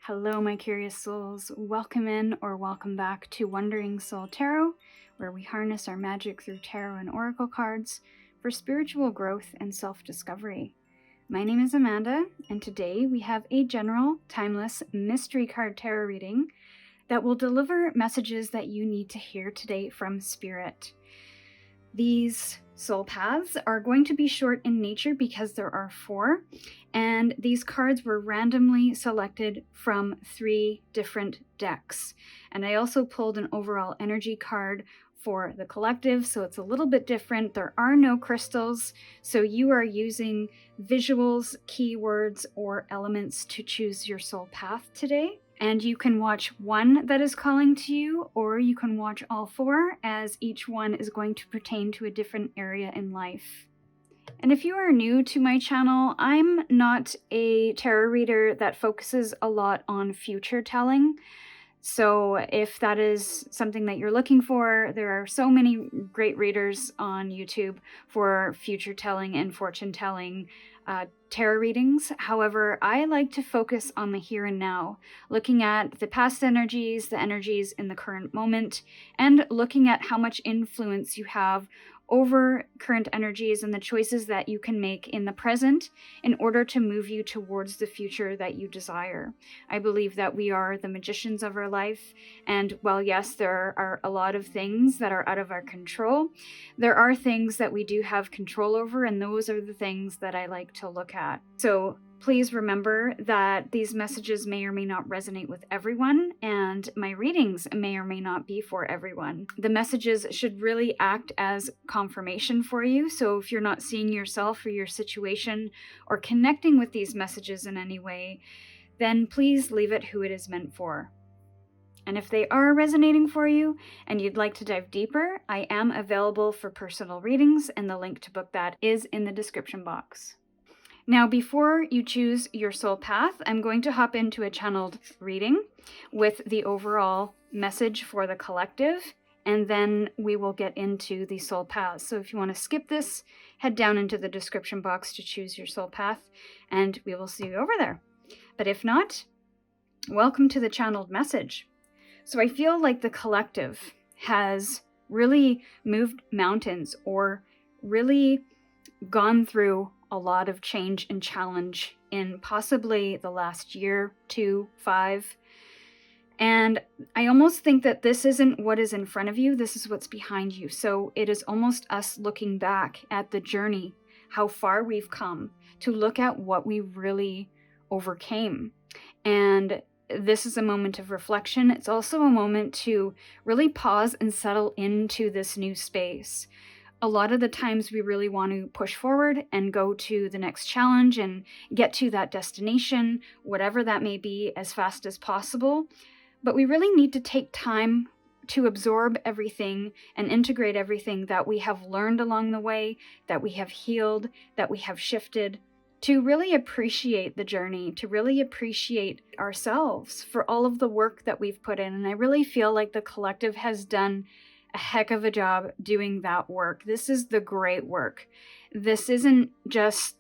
Hello, my curious souls. Welcome in or welcome back to Wandering Soul Tarot, where we harness our magic through tarot and oracle cards for spiritual growth and self-discovery. My name is Amanda, and today we have a general, timeless mystery card tarot reading that will deliver messages that you need to hear today from Spirit. These soul paths are going to be short in nature because there are 4, and these cards were randomly selected from 3 different decks. And I also pulled an overall energy card for the collective, so it's a little bit different. There are no crystals, so you are using visuals, keywords, or elements to choose your soul path today. And you can watch one that is calling to you, or you can watch all 4, as each one is going to pertain to a different area in life. And if you are new to my channel, I'm not a tarot reader that focuses a lot on future telling. So if that is something that you're looking for, there are so many great readers on YouTube for future telling and fortune telling tarot readings. However, I like to focus on the here and now, looking at the past energies, the energies in the current moment, and looking at how much influence you have over current energies and the choices that you can make in the present in order to move you towards the future that you desire. I believe that we are the magicians of our life, and while yes, there are a lot of things that are out of our control, there are things that we do have control over, and those are the things that I like to look at. So please remember that these messages may or may not resonate with everyone, and my readings may or may not be for everyone. The messages should really act as confirmation for you, so if you're not seeing yourself or your situation or connecting with these messages in any way, then please leave it who it is meant for. And if they are resonating for you and you'd like to dive deeper, I am available for personal readings, and the link to book that is in the description box. Now, before you choose your soul path, I'm going to hop into a channeled reading with the overall message for the collective, and then we will get into the soul paths. So if you want to skip this, head down into the description box to choose your soul path, and we will see you over there. But if not, welcome to the channeled message. So I feel like the collective has really moved mountains, or really gone through a lot of change and challenge in possibly the last year, 2, 5. And I almost think that this isn't what is in front of you, this is what's behind you. So it is almost us looking back at the journey, how far we've come, to look at what we really overcame. And this is a moment of reflection. It's also a moment to really pause and settle into this new space. A lot of the times we really want to push forward and go to the next challenge and get to that destination, whatever that may be, as fast as possible. But we really need to take time to absorb everything and integrate everything that we have learned along the way, that we have healed, that we have shifted, to really appreciate the journey, to really appreciate ourselves for all of the work that we've put in. And I really feel like the collective has done a heck of a job doing that work. This is the great work. This isn't just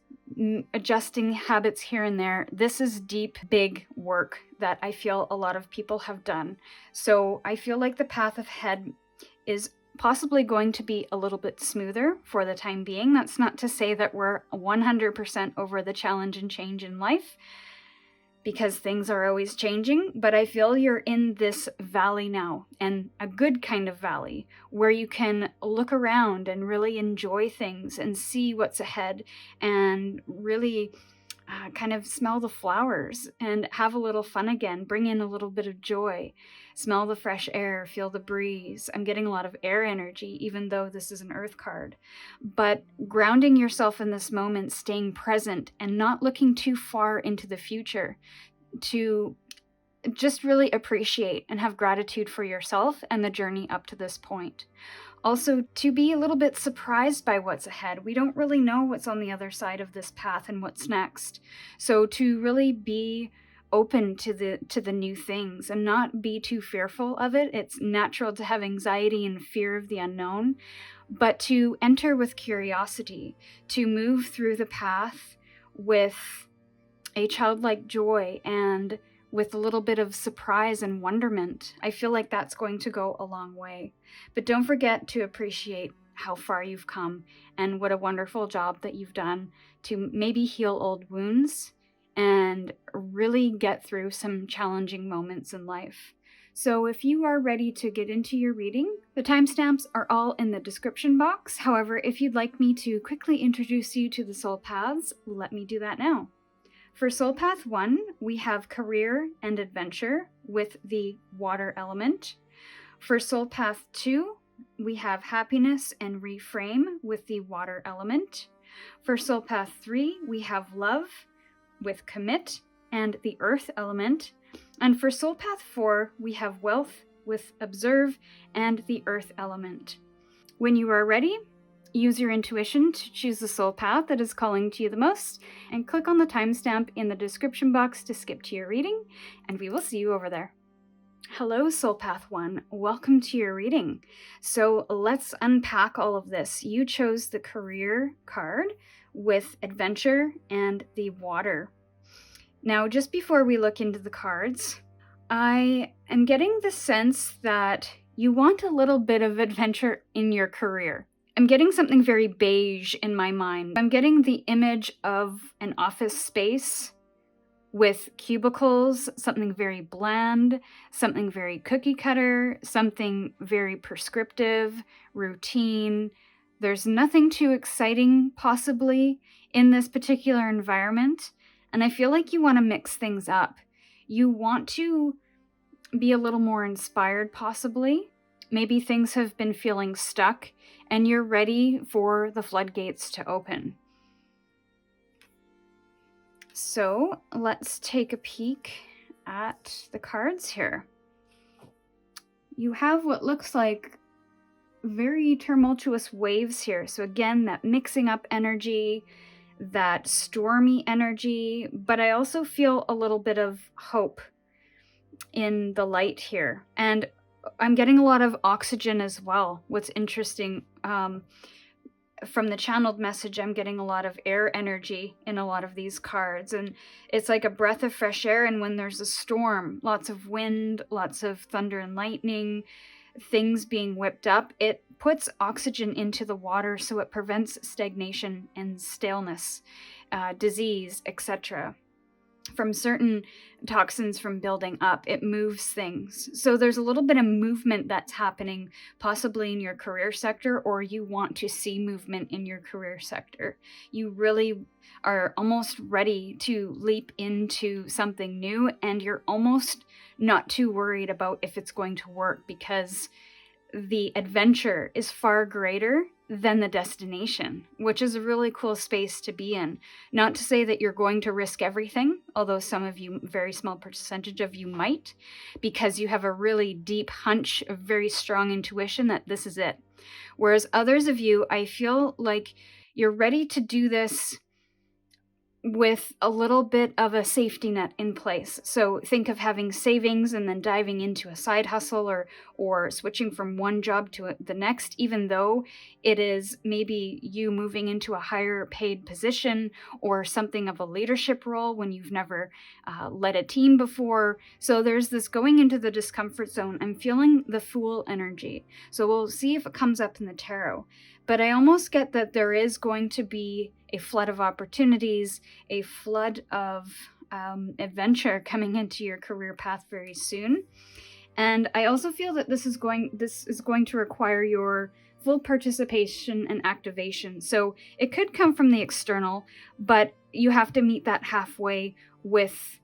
adjusting habits here and there. This is deep, big work that I feel a lot of people have done. So I feel like the path ahead is possibly going to be a little bit smoother for the time being. That's not to say that we're 100% over the challenge and change in life, because things are always changing, but I feel you're in this valley now, and a good kind of valley, where you can look around and really enjoy things and see what's ahead, and really kind of smell the flowers and have a little fun again, bring in a little bit of joy, smell the fresh air, feel the breeze. I'm getting a lot of air energy, even though this is an earth card. But grounding yourself in this moment, staying present and not looking too far into the future, to just really appreciate and have gratitude for yourself and the journey up to this point. Also, to be a little bit surprised by what's ahead. We don't really know what's on the other side of this path and what's next. So to really be open to the new things and not be too fearful of it. It's natural to have anxiety and fear of the unknown, but to enter with curiosity, to move through the path with a childlike joy and with a little bit of surprise and wonderment. I feel like that's going to go a long way. But don't forget to appreciate how far you've come and what a wonderful job that you've done to maybe heal old wounds and really get through some challenging moments in life. So if you are ready to get into your reading, the timestamps are all in the description box. However, if you'd like me to quickly introduce you to the soul paths, let me do that now. For Soul Path 1, we have Career and Adventure with the Water element. For Soul Path 2, we have Happiness and Reframe with the Water element. For Soul Path 3, we have Love with Commit and the Earth element. And for Soul Path 4, we have Wealth with Observe and the Earth element. When you are ready, use your intuition to choose the soul path that is calling to you the most, and click on the timestamp in the description box to skip to your reading, and we will see you over there. Hello, Soul Path 1. Welcome to your reading. So let's unpack all of this. You chose the Career card with Adventure and the Water. Now, just before we look into the cards, I am getting the sense that you want a little bit of adventure in your career. I'm getting something very beige in my mind. I'm getting the image of an office space with cubicles, something very bland, something very cookie cutter, something very prescriptive, routine. There's nothing too exciting, possibly, in this particular environment. And I feel like you want to mix things up. You want to be a little more inspired, possibly. Maybe things have been feeling stuck and you're ready for the floodgates to open. So let's take a peek at the cards here. You have what looks like very tumultuous waves here. So again, that mixing up energy, that stormy energy, but I also feel a little bit of hope in the light here. And I'm getting a lot of oxygen as well. What's interesting, from the channeled message, I'm getting a lot of air energy in a lot of these cards. And it's like a breath of fresh air. And when there's a storm, lots of wind, lots of thunder and lightning, things being whipped up, it puts oxygen into the water so it prevents stagnation and staleness, disease, etc. From certain toxins from building up. It moves things. So there's a little bit of movement that's happening, possibly in your career sector, or you want to see movement in your career sector. You really are almost ready to leap into something new, and you're almost not too worried about if it's going to work, because the adventure is far greater than the destination, which is a really cool space to be in. Not to say that you're going to risk everything, although some of you, very small percentage of you might, because you have a really deep hunch, a very strong intuition that this is it. Whereas others of you, I feel like you're ready to do this with a little bit of a safety net in place. So think of having savings and then diving into a side hustle, or switching from one job to the next, even though it is maybe you moving into a higher paid position or something of a leadership role when you've never led a team before. So there's this going into the discomfort zone. I'm feeling the Fool energy. So we'll see if it comes up in the tarot. But I almost get that there is going to be a flood of opportunities, a flood of adventure coming into your career path very soon. And I also feel that this is going to require your full participation and activation. So it could come from the external, but you have to meet that halfway with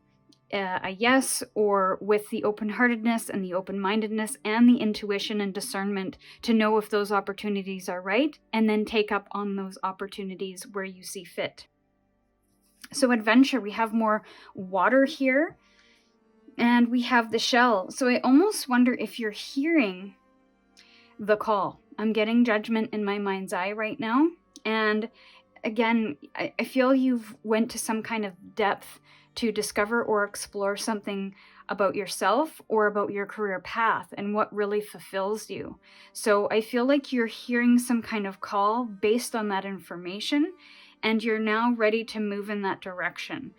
a yes, or with the open-heartedness and the open-mindedness and the intuition and discernment to know if those opportunities are right, and then take up on those opportunities where you see fit. So adventure, we have more water here, and we have the shell. So I almost wonder if you're hearing the call. I'm getting judgment in my mind's eye right now. And again, I feel you've went to some kind of depth to discover or explore something about yourself or about your career path and what really fulfills you. So I feel like you're hearing some kind of call based on that information, and you're now ready to move in that direction.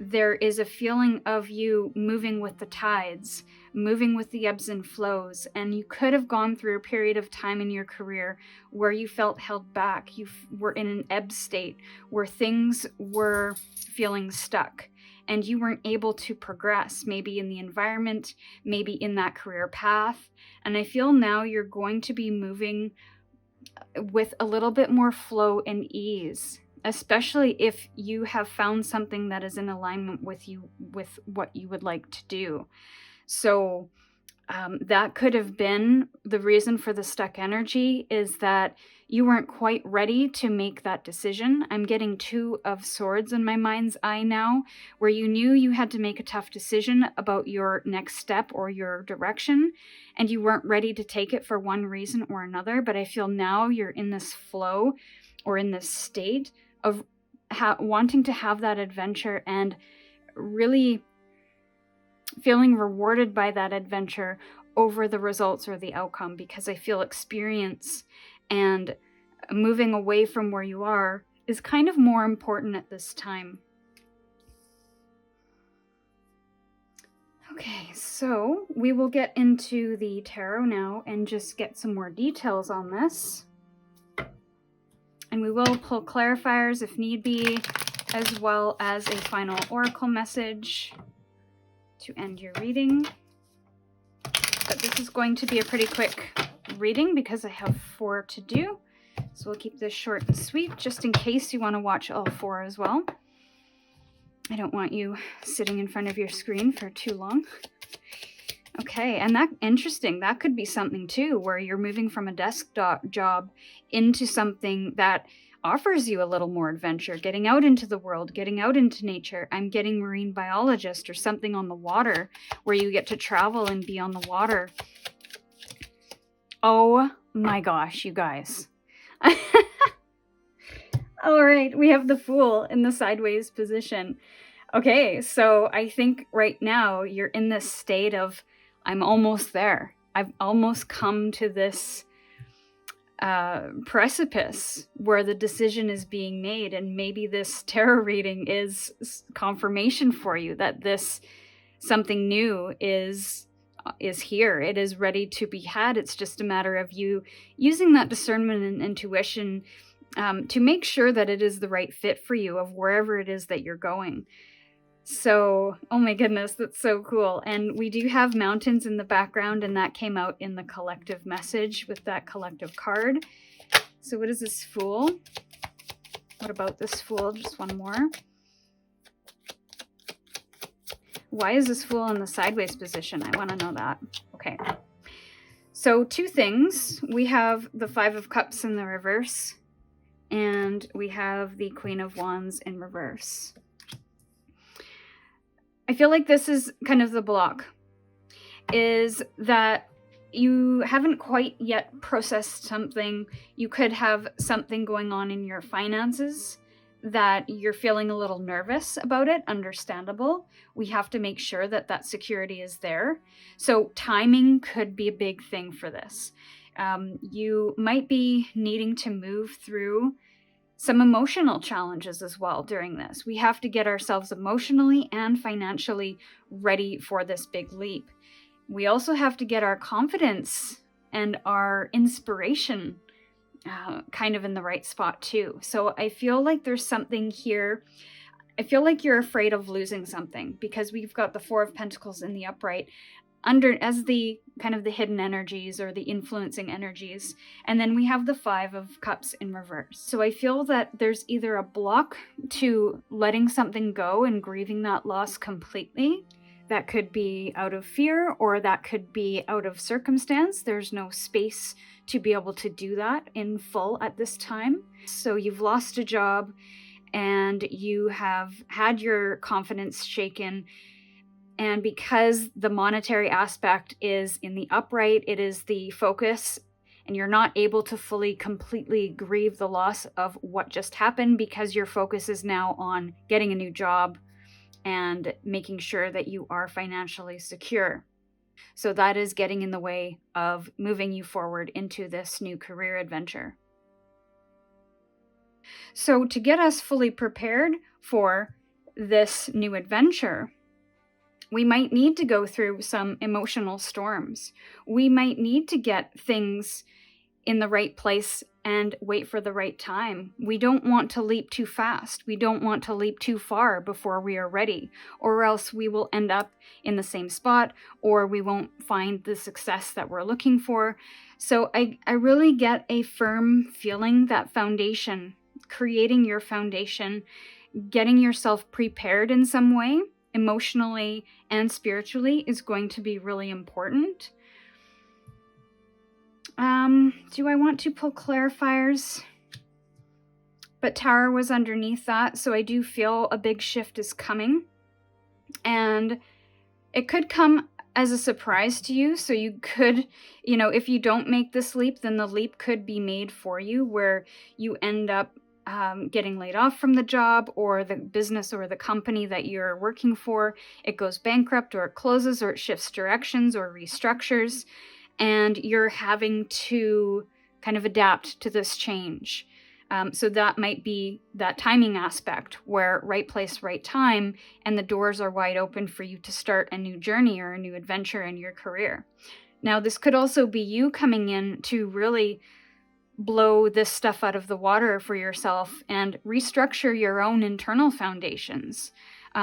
there is a feeling of you moving with the tides, moving with the ebbs and flows, and you could have gone through a period of time in your career where you felt held back. You were in an ebb state where things were feeling stuck and you weren't able to progress, maybe in the environment, maybe in that career path. And I feel now you're going to be moving with a little bit more flow and ease, especially if you have found something that is in alignment with you, with what you would like to do. So that could have been the reason for the stuck energy, is that you weren't quite ready to make that decision. I'm getting 2 of Swords in my mind's eye now, where you knew you had to make a tough decision about your next step or your direction, and you weren't ready to take it for one reason or another. But I feel now you're in this flow or in this state of wanting to have that adventure and really feeling rewarded by that adventure over the results or the outcome, because I feel experience and moving away from where you are is kind of more important at this time. Okay, so we will get into the tarot now and just get some more details on this. And we will pull clarifiers if need be, as well as a final oracle message to end your reading. But this is going to be a pretty quick reading because I have 4 to do. So we'll keep this short and sweet, just in case you want to watch all 4 as well. I don't want you sitting in front of your screen for too long. Okay, and that interesting. That could be something too, where you're moving from a desk job into something that offers you a little more adventure, getting out into the world, getting out into nature. I'm getting marine biologist or something on the water where you get to travel and be on the water. Oh my gosh, you guys. All right, we have the Fool in the sideways position. Okay, so I think right now you're in this state of, I'm almost there. I've almost come to this precipice where the decision is being made, and maybe this tarot reading is confirmation for you that this something new is here. It is ready to be had. It's just a matter of you using that discernment and intuition to make sure that it is the right fit for you of wherever it is that you're going. So, oh my goodness, that's so cool. And we do have mountains in the background, and that came out in the collective message with that collective card. So what is this Fool? What about this Fool? Just one more. Why is this Fool in the sideways position? I want to know that. Okay. So 2 things. We have the 5 of Cups in the reverse, and we have the Queen of Wands in reverse. I feel like this is kind of the block, is that you haven't quite yet processed something. You could have something going on in your finances that you're feeling a little nervous about it. Understandable. We have to make sure that that security is there. So timing could be a big thing for this. You might be needing to move through some emotional challenges as well during this. We have to get ourselves emotionally and financially ready for this big leap. We also have to get our confidence and our inspiration kind of in the right spot too. So I feel like there's something here. I feel like you're afraid of losing something because we've got the 4 of Pentacles in the upright under as the kind of the hidden energies or the influencing energies, and then we have the 5 of Cups in reverse. So I feel that there's either a block to letting something go and grieving that loss completely. That could be out of fear, or that could be out of circumstance. There's no space to be able to do that in full at this time. So you've lost a job and you have had your confidence shaken. And because the monetary aspect is in the upright, it is the focus, and you're not able to fully, completely grieve the loss of what just happened because your focus is now on getting a new job and making sure that you are financially secure. So that is getting in the way of moving you forward into this new career adventure. So to get us fully prepared for this new adventure, we might need to go through some emotional storms. We might need to get things in the right place and wait for the right time. We don't want to leap too fast. We don't want to leap too far before we are ready, or else we will end up in the same spot, or we won't find the success that we're looking for. So I really get a firm feeling that foundation, creating your foundation, getting yourself prepared in some way, emotionally and spiritually, is going to be really important. Do I want to pull clarifiers? But Tower was underneath that, so I do feel a big shift is coming. And it could come as a surprise to you, so you could, if you don't make this leap, then the leap could be made for you, where you end up getting laid off from the job, or the business or the company that you're working for, it goes bankrupt, or it closes, or it shifts directions or restructures, and you're having to kind of adapt to this change. So that might be that timing aspect, where right place, right time, and the doors are wide open for you to start a new journey or a new adventure in your career. Now, this could also be you coming in to really blow this stuff out of the water for yourself and restructure your own internal foundations,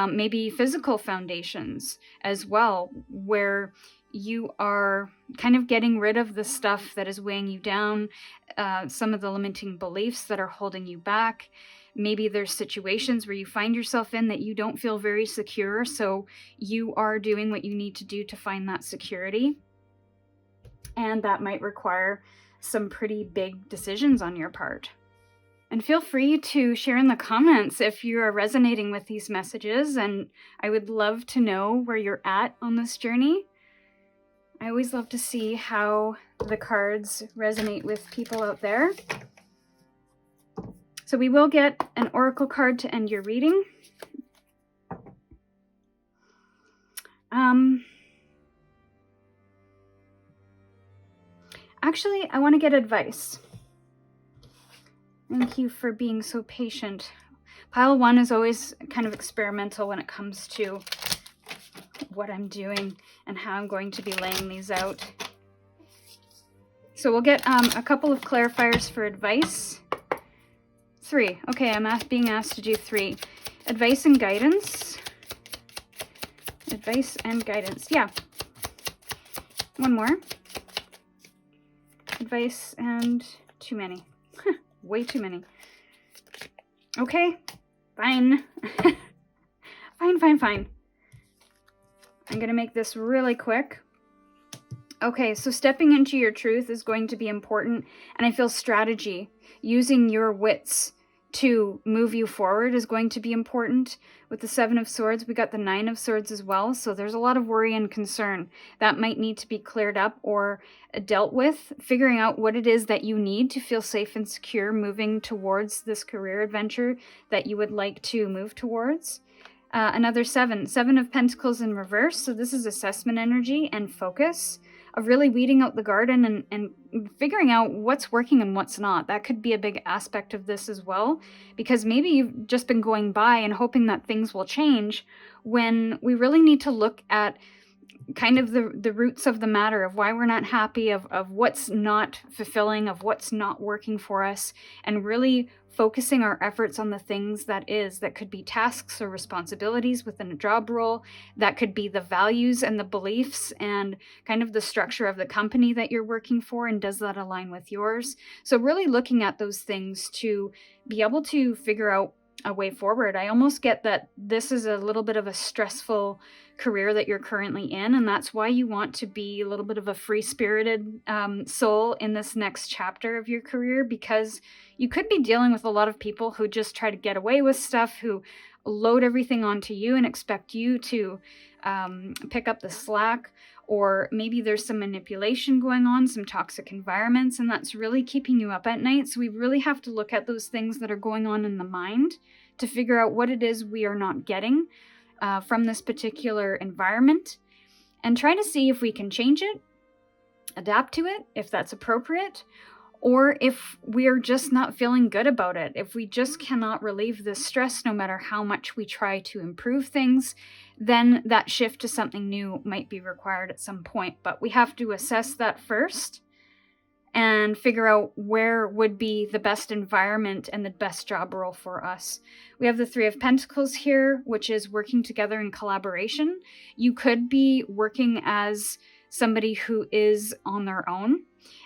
maybe physical foundations as well, where you are kind of getting rid of the stuff that is weighing you down, some of the limiting beliefs that are holding you back. Maybe there's situations where you find yourself in that you don't feel very secure, so you are doing what you need to do to find that security. And that might require some pretty big decisions on your part. And feel free to share in the comments if you are resonating with these messages, and I would love to know where you're at on this journey. I always love to see how the cards resonate with people out there. So we will get an oracle card to end your reading. Actually, I want to get advice. Thank you for being so patient. Pile 1 is always kind of experimental when it comes to what I'm doing and how I'm going to be laying these out. So we'll get a couple of clarifiers for advice. 3. Okay, I'm being asked to do 3. Advice and guidance. Advice and guidance. Yeah. One more. Advice and too many. Way too many. Okay. Fine. Fine. I'm going to make this really quick. Okay, so stepping into your truth is going to be important, and I feel strategy, using your wits to move you forward, is going to be important. With the 7 of Swords, we got the 9 of Swords as well, so there's a lot of worry and concern that might need to be cleared up or dealt with, figuring out what it is that you need to feel safe and secure moving towards this career adventure that you would like to move towards. Another 7 of Pentacles in reverse, so this is assessment energy and focus, of really weeding out the garden and figuring out what's working and what's not. That could be a big aspect of this as well, because maybe you've just been going by and hoping that things will change, when we really need to look at kind of the roots of the matter, of why we're not happy, of what's not fulfilling, of what's not working for us, and really focusing our efforts on the things that could be tasks or responsibilities within a job role, that could be the values and the beliefs and kind of the structure of the company that you're working for, and does that align with yours? So really looking at those things to be able to figure out a way forward. I almost get that this is a little bit of a stressful career that you're currently in, and that's why you want to be a little bit of a free-spirited soul in this next chapter of your career, because you could be dealing with a lot of people who just try to get away with stuff, who load everything onto you and expect you to pick up the slack, or maybe there's some manipulation going on, some toxic environments, and that's really keeping you up at night. So we really have to look at those things that are going on in the mind to figure out what it is we are not getting from this particular environment, and try to see if we can change it, adapt to it if that's appropriate, or if we're just not feeling good about it, if we just cannot relieve the stress no matter how much we try to improve things, then that shift to something new might be required at some point. But we have to assess that first and figure out where would be the best environment and the best job role for us. We have the Three of Pentacles here, which is working together in collaboration. You could be working as somebody who is on their own,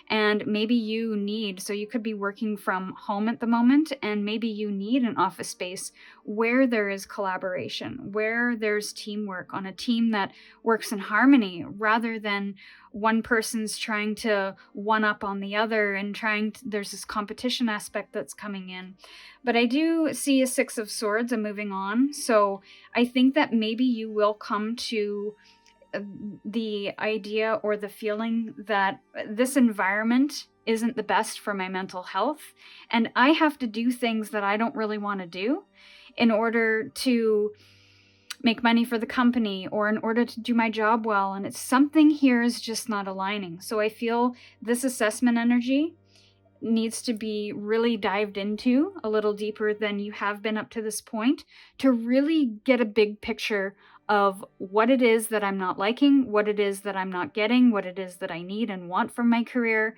and maybe you need, so you could be working from home at the moment, and maybe you need an office space where there is collaboration, where there's teamwork on a team that works in harmony, rather than one person's trying to one up on the other and there's this competition aspect that's coming in. But I do see a Six of Swords and moving on. So I think that maybe you will come to the idea or the feeling that this environment isn't the best for my mental health, and I have to do things that I don't really want to do in order to make money for the company or in order to do my job well, and it's something here is just not aligning. So I feel this assessment energy needs to be really dived into a little deeper than you have been up to this point, to really get a big picture of what it is that I'm not liking, what it is that I'm not getting, what it is that I need and want from my career,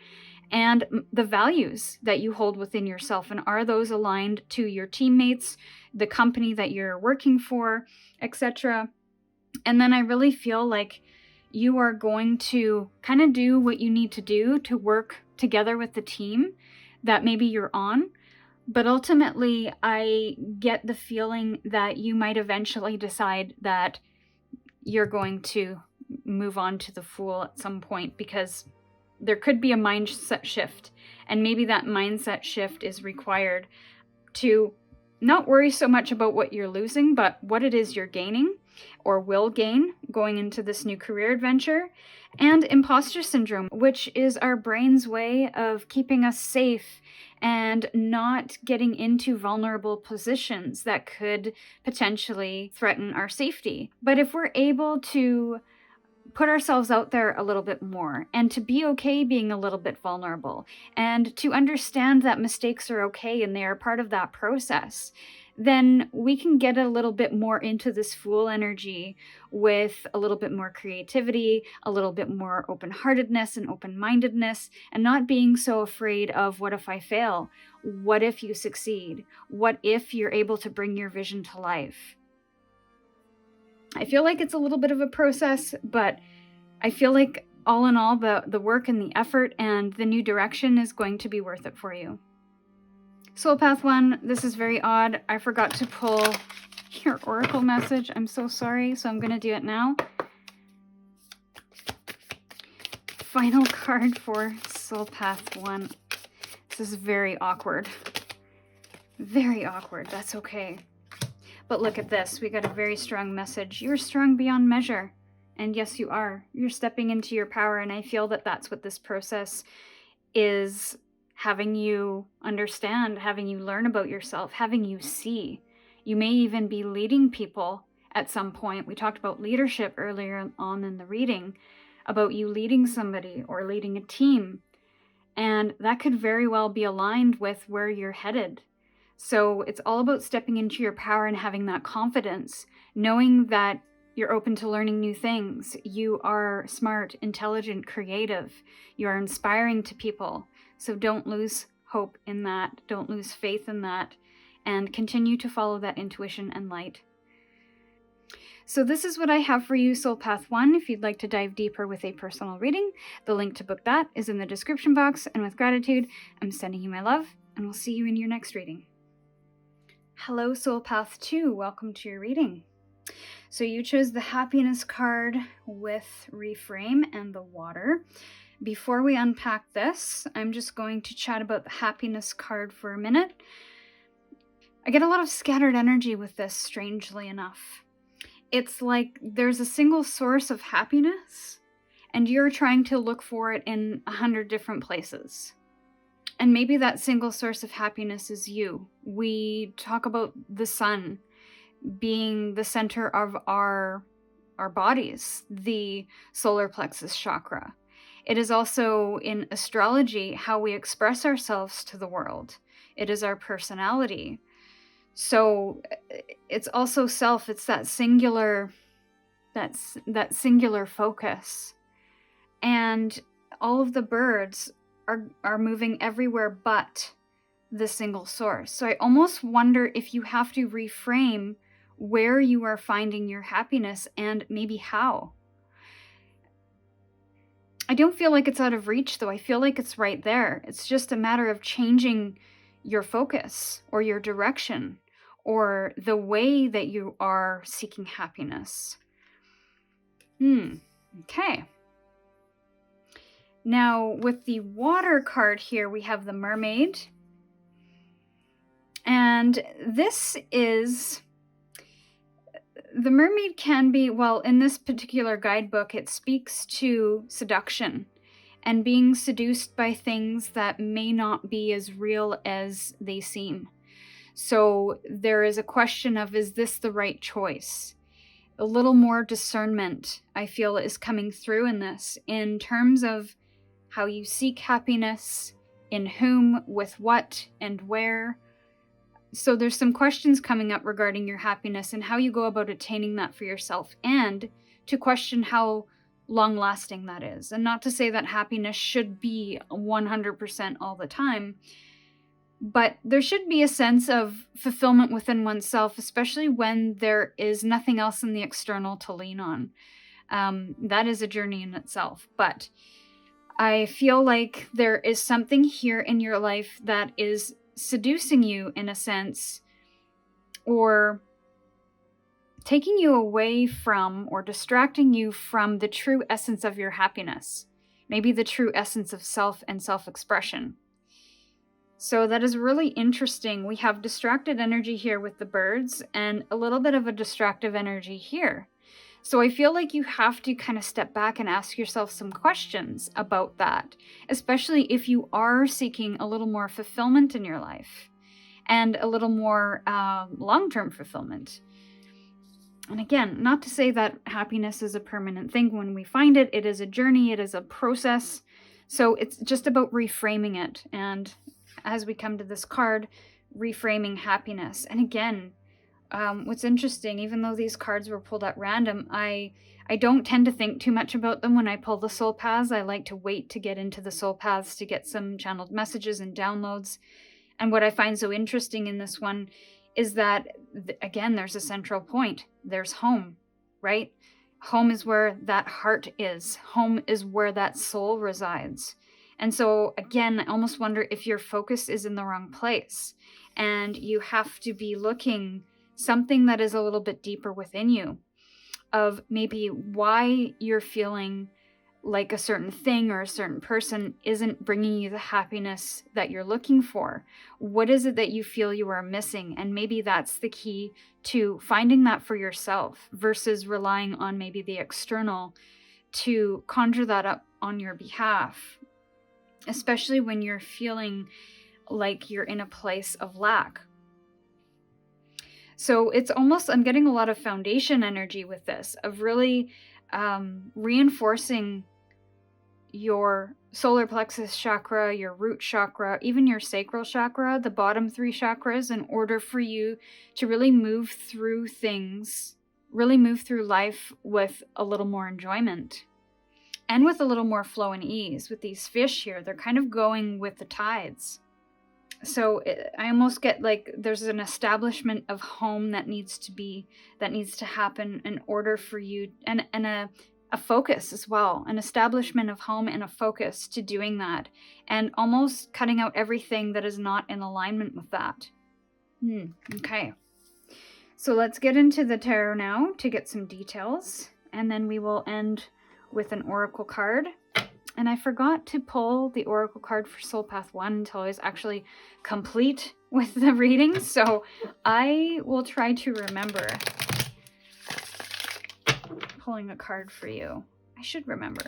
and the values that you hold within yourself. And are those aligned to your teammates, the company that you're working for, etc.? And then I really feel like you are going to kind of do what you need to do to work together with the team that maybe you're on. But ultimately, I get the feeling that you might eventually decide that you're going to move on to the Fool at some point, because there could be a mindset shift. And maybe that mindset shift is required to not worry so much about what you're losing, but what it is you're gaining or will gain going into this new career adventure. And imposter syndrome, which is our brain's way of keeping us safe and not getting into vulnerable positions that could potentially threaten our safety. But if we're able to put ourselves out there a little bit more and to be okay being a little bit vulnerable and to understand that mistakes are okay and they are part of that process, then we can get a little bit more into this Fool energy with a little bit more creativity, a little bit more open-heartedness and open-mindedness, and not being so afraid of what if I fail? What if you succeed? What if you're able to bring your vision to life? I feel like it's a little bit of a process, but I feel like all in all, the work and the effort and the new direction is going to be worth it for you. Soul Path 1, this is very odd. I forgot to pull your oracle message. I'm so sorry, so I'm going to do it now. Final card for Soul Path 1. This is very awkward. Very awkward. That's okay. But look at this. We got a very strong message. You're strong beyond measure. And yes, you are. You're stepping into your power, and I feel that that's what this process is having you understand, having you learn about yourself, having you see. You may even be leading people at some point. We talked about leadership earlier on in the reading, about you leading somebody or leading a team. And that could very well be aligned with where you're headed. So it's all about stepping into your power and having that confidence, knowing that you're open to learning new things. You are smart, intelligent, creative. You are inspiring to people. So don't lose hope in that. Don't lose faith in that. And continue to follow that intuition and light. So this is what I have for you, Soul Path 1. If you'd like to dive deeper with a personal reading, the link to book that is in the description box. And with gratitude, I'm sending you my love, and we'll see you in your next reading. Hello, Soul Path 2. Welcome to your reading. So you chose the happiness card with reframe and the water. Before we unpack this, I'm just going to chat about the happiness card for a minute. I get a lot of scattered energy with this, strangely enough. It's like there's a single source of happiness, and you're trying to look for it in 100 different places. And maybe that single source of happiness is you. We talk about the sun being the center of our bodies, the solar plexus chakra. It is also in astrology how we express ourselves to the world. It is our personality. So it's also self. It's that singular focus. And all of the birds are moving everywhere but the single source. So I almost wonder if you have to reframe where you are finding your happiness and maybe how. I don't feel like it's out of reach, though. I feel like it's right there. It's just a matter of changing your focus or your direction or the way that you are seeking happiness. Okay. Now, with the water card here, we have the mermaid. And this is... The mermaid can be, well, in this particular guidebook, it speaks to seduction and being seduced by things that may not be as real as they seem. So there is a question of, is this the right choice? A little more discernment, I feel, is coming through in this, in terms of how you seek happiness, in whom, with what, and where. So there's some questions coming up regarding your happiness and how you go about attaining that for yourself, and to question how long-lasting that is. And not to say that happiness should be 100% all the time, but there should be a sense of fulfillment within oneself, especially when there is nothing else in the external to lean on. That is a journey in itself. But I feel like there is something here in your life that is seducing you in a sense, or taking you away from or distracting you from the true essence of your happiness, maybe the true essence of self and self-expression. So that is really interesting. We have distracted energy here with the birds and a little bit of a distractive energy here. So I feel like you have to kind of step back and ask yourself some questions about that, especially if you are seeking a little more fulfillment in your life and a little more long-term fulfillment. And again, not to say that happiness is a permanent thing. When we find it, it is a journey, it is a process. So it's just about reframing it. And as we come to this card, reframing happiness. And again, what's interesting, even though these cards were pulled at random, I don't tend to think too much about them when I pull the soul paths. I like to wait to get into the soul paths to get some channeled messages and downloads. And what I find so interesting in this one is that, again, there's a central point. There's home, right? Home is where that heart is. Home is where that soul resides. And so, again, I almost wonder if your focus is in the wrong place. And you have to be looking something that is a little bit deeper within you, of maybe why you're feeling like a certain thing or a certain person isn't bringing you the happiness that you're looking for. What is it that you feel you are missing? And maybe that's the key to finding that for yourself versus relying on maybe the external to conjure that up on your behalf, especially when you're feeling like you're in a place of lack. So it's almost, I'm getting a lot of foundation energy with this, of really reinforcing your solar plexus chakra, your root chakra, even your sacral chakra, the bottom 3 chakras, in order for you to really move through things, really move through life with a little more enjoyment and with a little more flow and ease. With these fish here, they're kind of going with the tides. So I almost get like there's an establishment of home that needs to happen in order for you, and a focus as well, an establishment of home and a focus to doing that, and almost cutting out everything that is not in alignment with that. Okay. So let's get into the tarot now to get some details, and then we will end with an oracle card. And I forgot to pull the oracle card for Soul Path 1 until I was actually complete with the reading. So I will try to remember pulling a card for you. I should remember.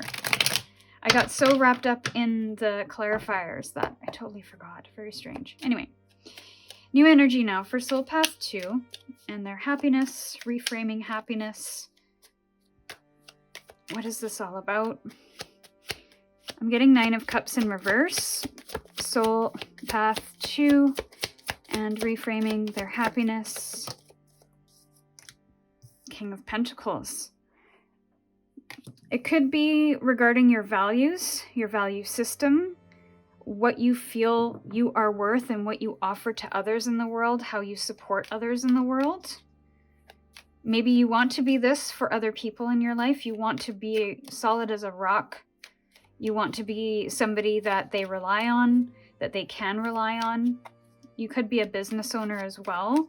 I got so wrapped up in the clarifiers that I totally forgot. Very strange. Anyway, new energy now for Soul Path 2 and their happiness, reframing happiness. What is this all about? I'm getting 9 of Cups in reverse. Soul path 2 and reframing their happiness. King of Pentacles. It could be regarding your values, your value system, what you feel you are worth and what you offer to others in the world, how you support others in the world. Maybe you want to be this for other people in your life. You want to be solid as a rock. You want to be somebody that they rely on, that they can rely on. You could be a business owner as well,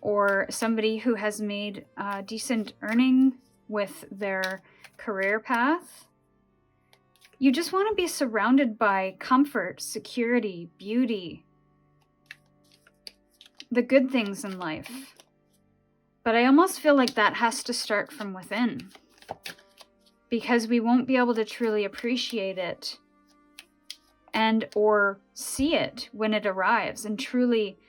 or somebody who has made decent earning with their career path. You just want to be surrounded by comfort, security, beauty, the good things in life. But I almost feel like that has to start from within, because we won't be able to truly appreciate it and or see it when it arrives and truly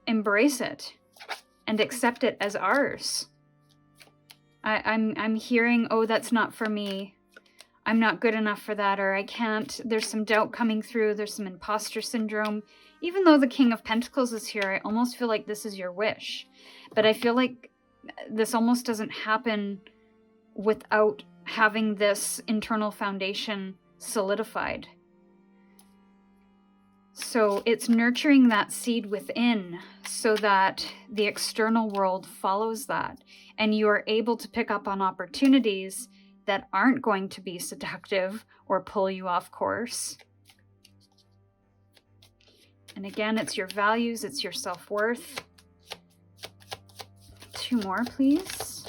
embrace it and accept it as ours. I'm hearing, oh, that's not for me. I'm not good enough for that, or I can't. There's some doubt coming through. There's some imposter syndrome. Even though the King of Pentacles is here, I almost feel like this is your wish. But I feel like this almost doesn't happen without having this internal foundation solidified. So it's nurturing that seed within so that the external world follows that, and you are able to pick up on opportunities that aren't going to be seductive or pull you off course. And again, it's your values, it's your self-worth. 2 more, please.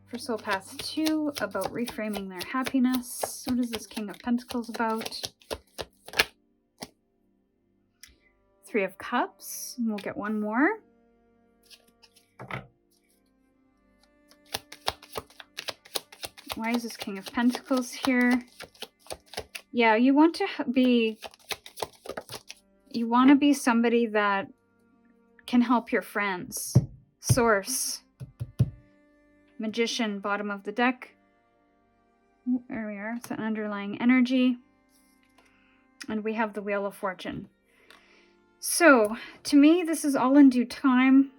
For Soul Path 2, about reframing their happiness. What is this King of Pentacles about? 3 of Cups, and we'll get 1 more. Why is this King of Pentacles here? Yeah, you want to be somebody that can help your friends. Source. Magician, bottom of the deck. There we are. It's an underlying energy. And we have the Wheel of Fortune. So, to me, this is all in due time.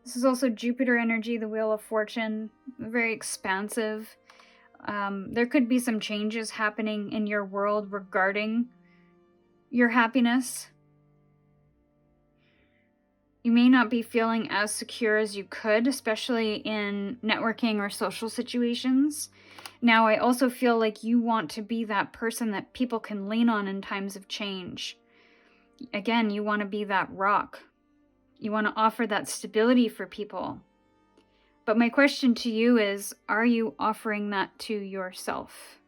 This is also Jupiter energy, the Wheel of Fortune. Very expansive. There could be some changes happening in your world regarding your happiness. You may not be feeling as secure as you could, especially in networking or social situations. Now, I also feel like you want to be that person that people can lean on in times of change. Again, you want to be that rock. You want to offer that stability for people. But my question to you is, are you offering that to yourself?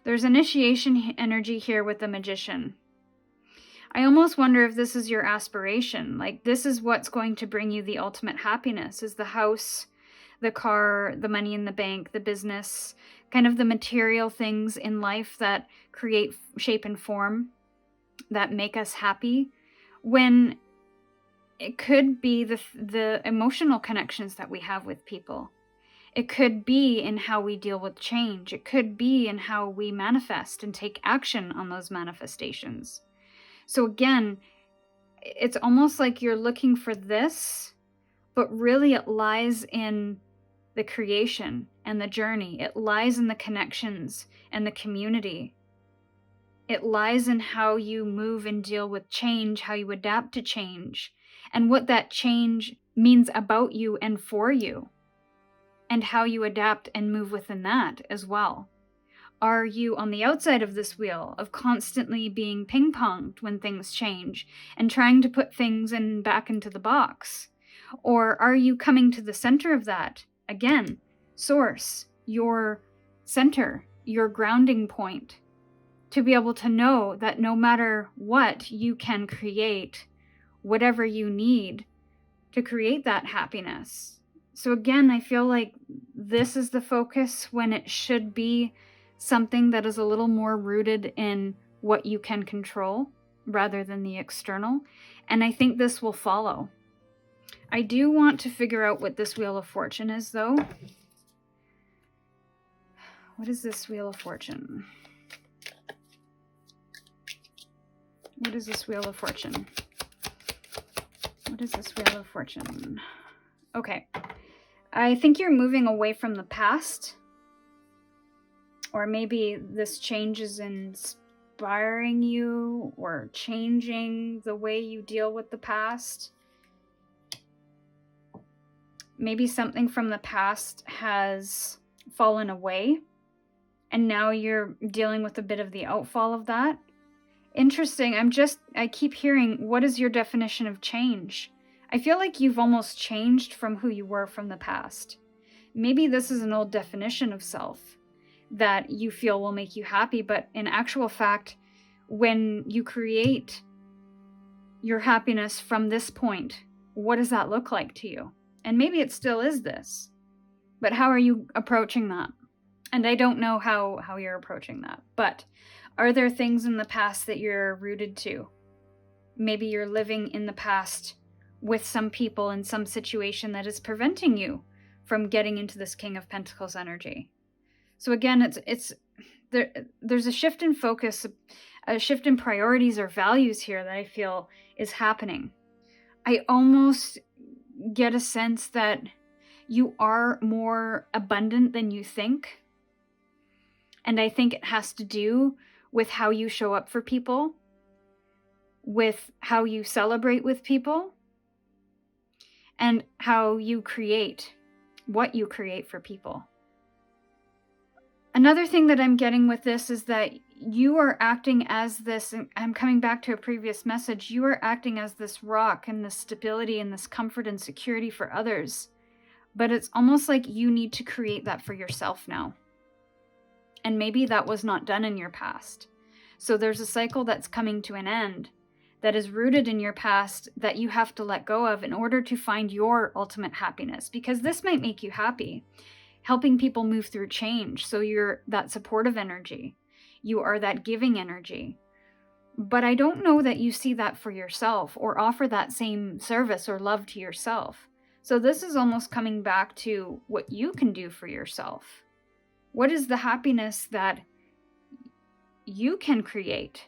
There's initiation energy here with the Magician. I almost wonder if this is your aspiration. Like, this is what's going to bring you the ultimate happiness, is the house, the car, the money in the bank, the business, kind of the material things in life that create shape and form, that make us happy, when it could be the emotional connections that we have with people. It could be in how we deal with change. It could be in how we manifest and take action on those manifestations. So again, it's almost like you're looking for this, but really it lies in the creation and the journey. It lies in the connections and the community. It lies in how you move and deal with change, how you adapt to change, and what that change means about you and for you, and how you adapt and move within that as well. Are you on the outside of this wheel of constantly being ping-ponged when things change and trying to put things back into the box? Or are you coming to the center of that? Again, source, your center, your grounding point, to be able to know that no matter what, you can create whatever you need to create that happiness. So again, I feel like this is the focus when it should be something that is a little more rooted in what you can control rather than the external. And I think this will follow. I do want to figure out what this Wheel of Fortune is, though. What is this Wheel of Fortune? What is this Wheel of Fortune? What is this Wheel of Fortune? Okay. I think you're moving away from the past. Or maybe this change is inspiring you or changing the way you deal with the past. Maybe something from the past has fallen away and now you're dealing with a bit of the outfall of that. Interesting. I keep hearing, what is your definition of change? I feel like you've almost changed from who you were from the past. Maybe this is an old definition of self that you feel will make you happy, but in actual fact, when you create your happiness from this point, what does that look like to you? And maybe it still is this, but how are you approaching that? And I don't know how you're approaching that, but are there things in the past that you're rooted to? Maybe you're living in the past with some people in some situation that is preventing you from getting into this King of Pentacles energy. So again, there's a shift in focus, a shift in priorities or values here that I feel is happening. I almost get a sense that you are more abundant than you think. And I think it has to do with how you show up for people, with how you celebrate with people, and how you create, what you create for people. Another thing that I'm getting with this is that you are acting as this, and I'm coming back to a previous message, you are acting as this rock and this stability and this comfort and security for others. But it's almost like you need to create that for yourself now. And maybe that was not done in your past. So there's a cycle that's coming to an end that is rooted in your past that you have to let go of in order to find your ultimate happiness. Because this might make you happy. Helping people move through change. So you're that supportive energy. You are that giving energy. But I don't know that you see that for yourself or offer that same service or love to yourself. So this is almost coming back to what you can do for yourself. What is the happiness that you can create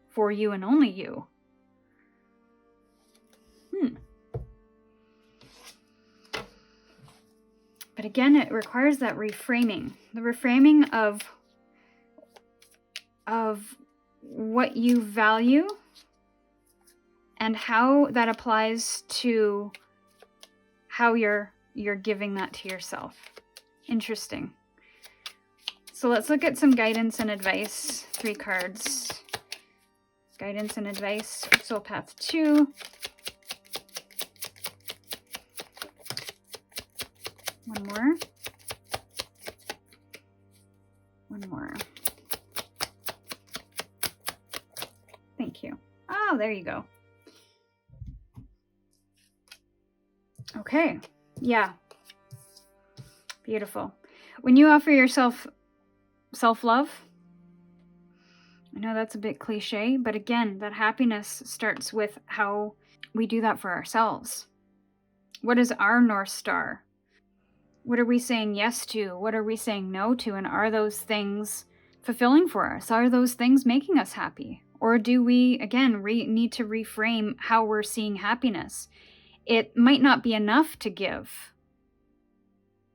for you and only you? But again, it requires that reframing. The reframing of what you value and how that applies to how you're giving that to yourself. Interesting. So let's look at some guidance and advice. 3 cards. Guidance and advice for Soul Path 2. One more. One more. Thank you. Oh, there you go. Okay. Yeah. Beautiful. When you offer yourself self-love, I know that's a bit cliche, but again, that happiness starts with how we do that for ourselves. What is our North Star? What are we saying yes to? What are we saying no to? And are those things fulfilling for us? Are those things making us happy? Or do we, again, need to reframe how we're seeing happiness? It might not be enough to give.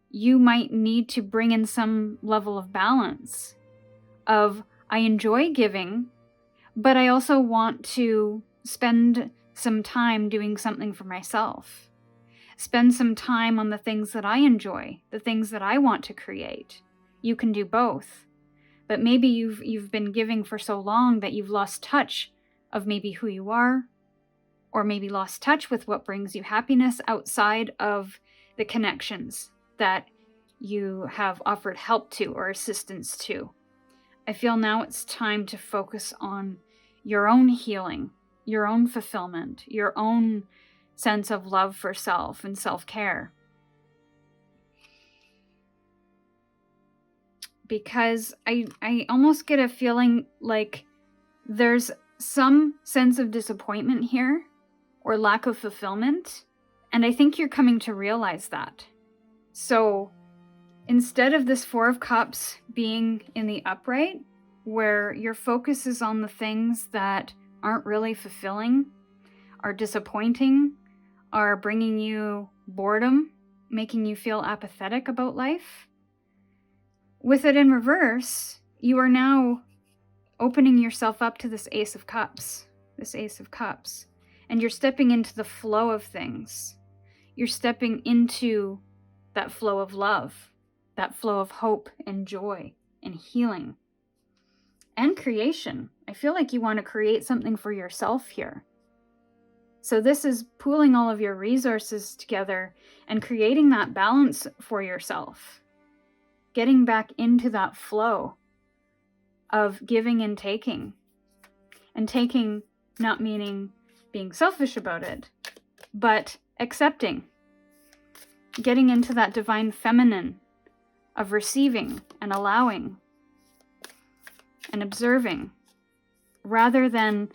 You might need to bring in some level of balance of, I enjoy giving, but I also want to spend some time doing something for myself. Spend some time on the things that I enjoy, the things that I want to create. You can do both. But maybe you've been giving for so long that you've lost touch of maybe who you are, or maybe lost touch with what brings you happiness outside of the connections that you have offered help to or assistance to. I feel now it's time to focus on your own healing, your own fulfillment, your own sense of love for self and self-care. Because I almost get a feeling like there's some sense of disappointment here or lack of fulfillment. And I think you're coming to realize that. So Instead of this Four of Cups being in the upright, where your focus is on the things that aren't really fulfilling, are disappointing, are bringing you boredom, making you feel apathetic about life. With it in reverse, you are now opening yourself up to this Ace of Cups, and you're stepping into the flow of things. You're stepping into that flow of love, that flow of hope and joy and healing and creation. I feel like you want to create something for yourself here. So this is pooling all of your resources together and creating that balance for yourself. Getting back into that flow of giving and taking. And taking not meaning being selfish about it, but accepting. Getting into that divine feminine of receiving and allowing and observing, rather than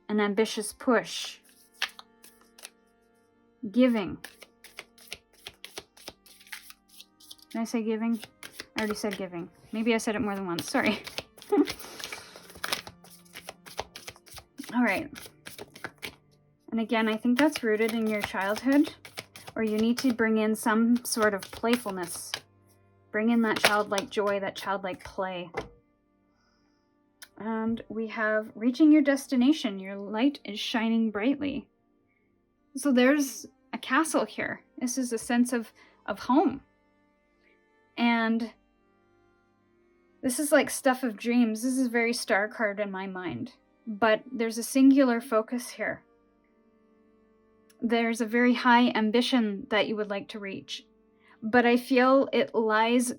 an ambitious push. Giving. Did I say giving? I already said giving. Maybe I said it more than once. Sorry. All right. And again, I think that's rooted in your childhood, or you need to bring in some sort of playfulness. Bring in that childlike joy, that childlike play. And we have reaching your destination. Your light is shining brightly. So there's a castle here. This is a sense of home. And this is like stuff of dreams. This is very star card in my mind. But there's a singular focus here. There's a very high ambition that you would like to reach. But I feel it lies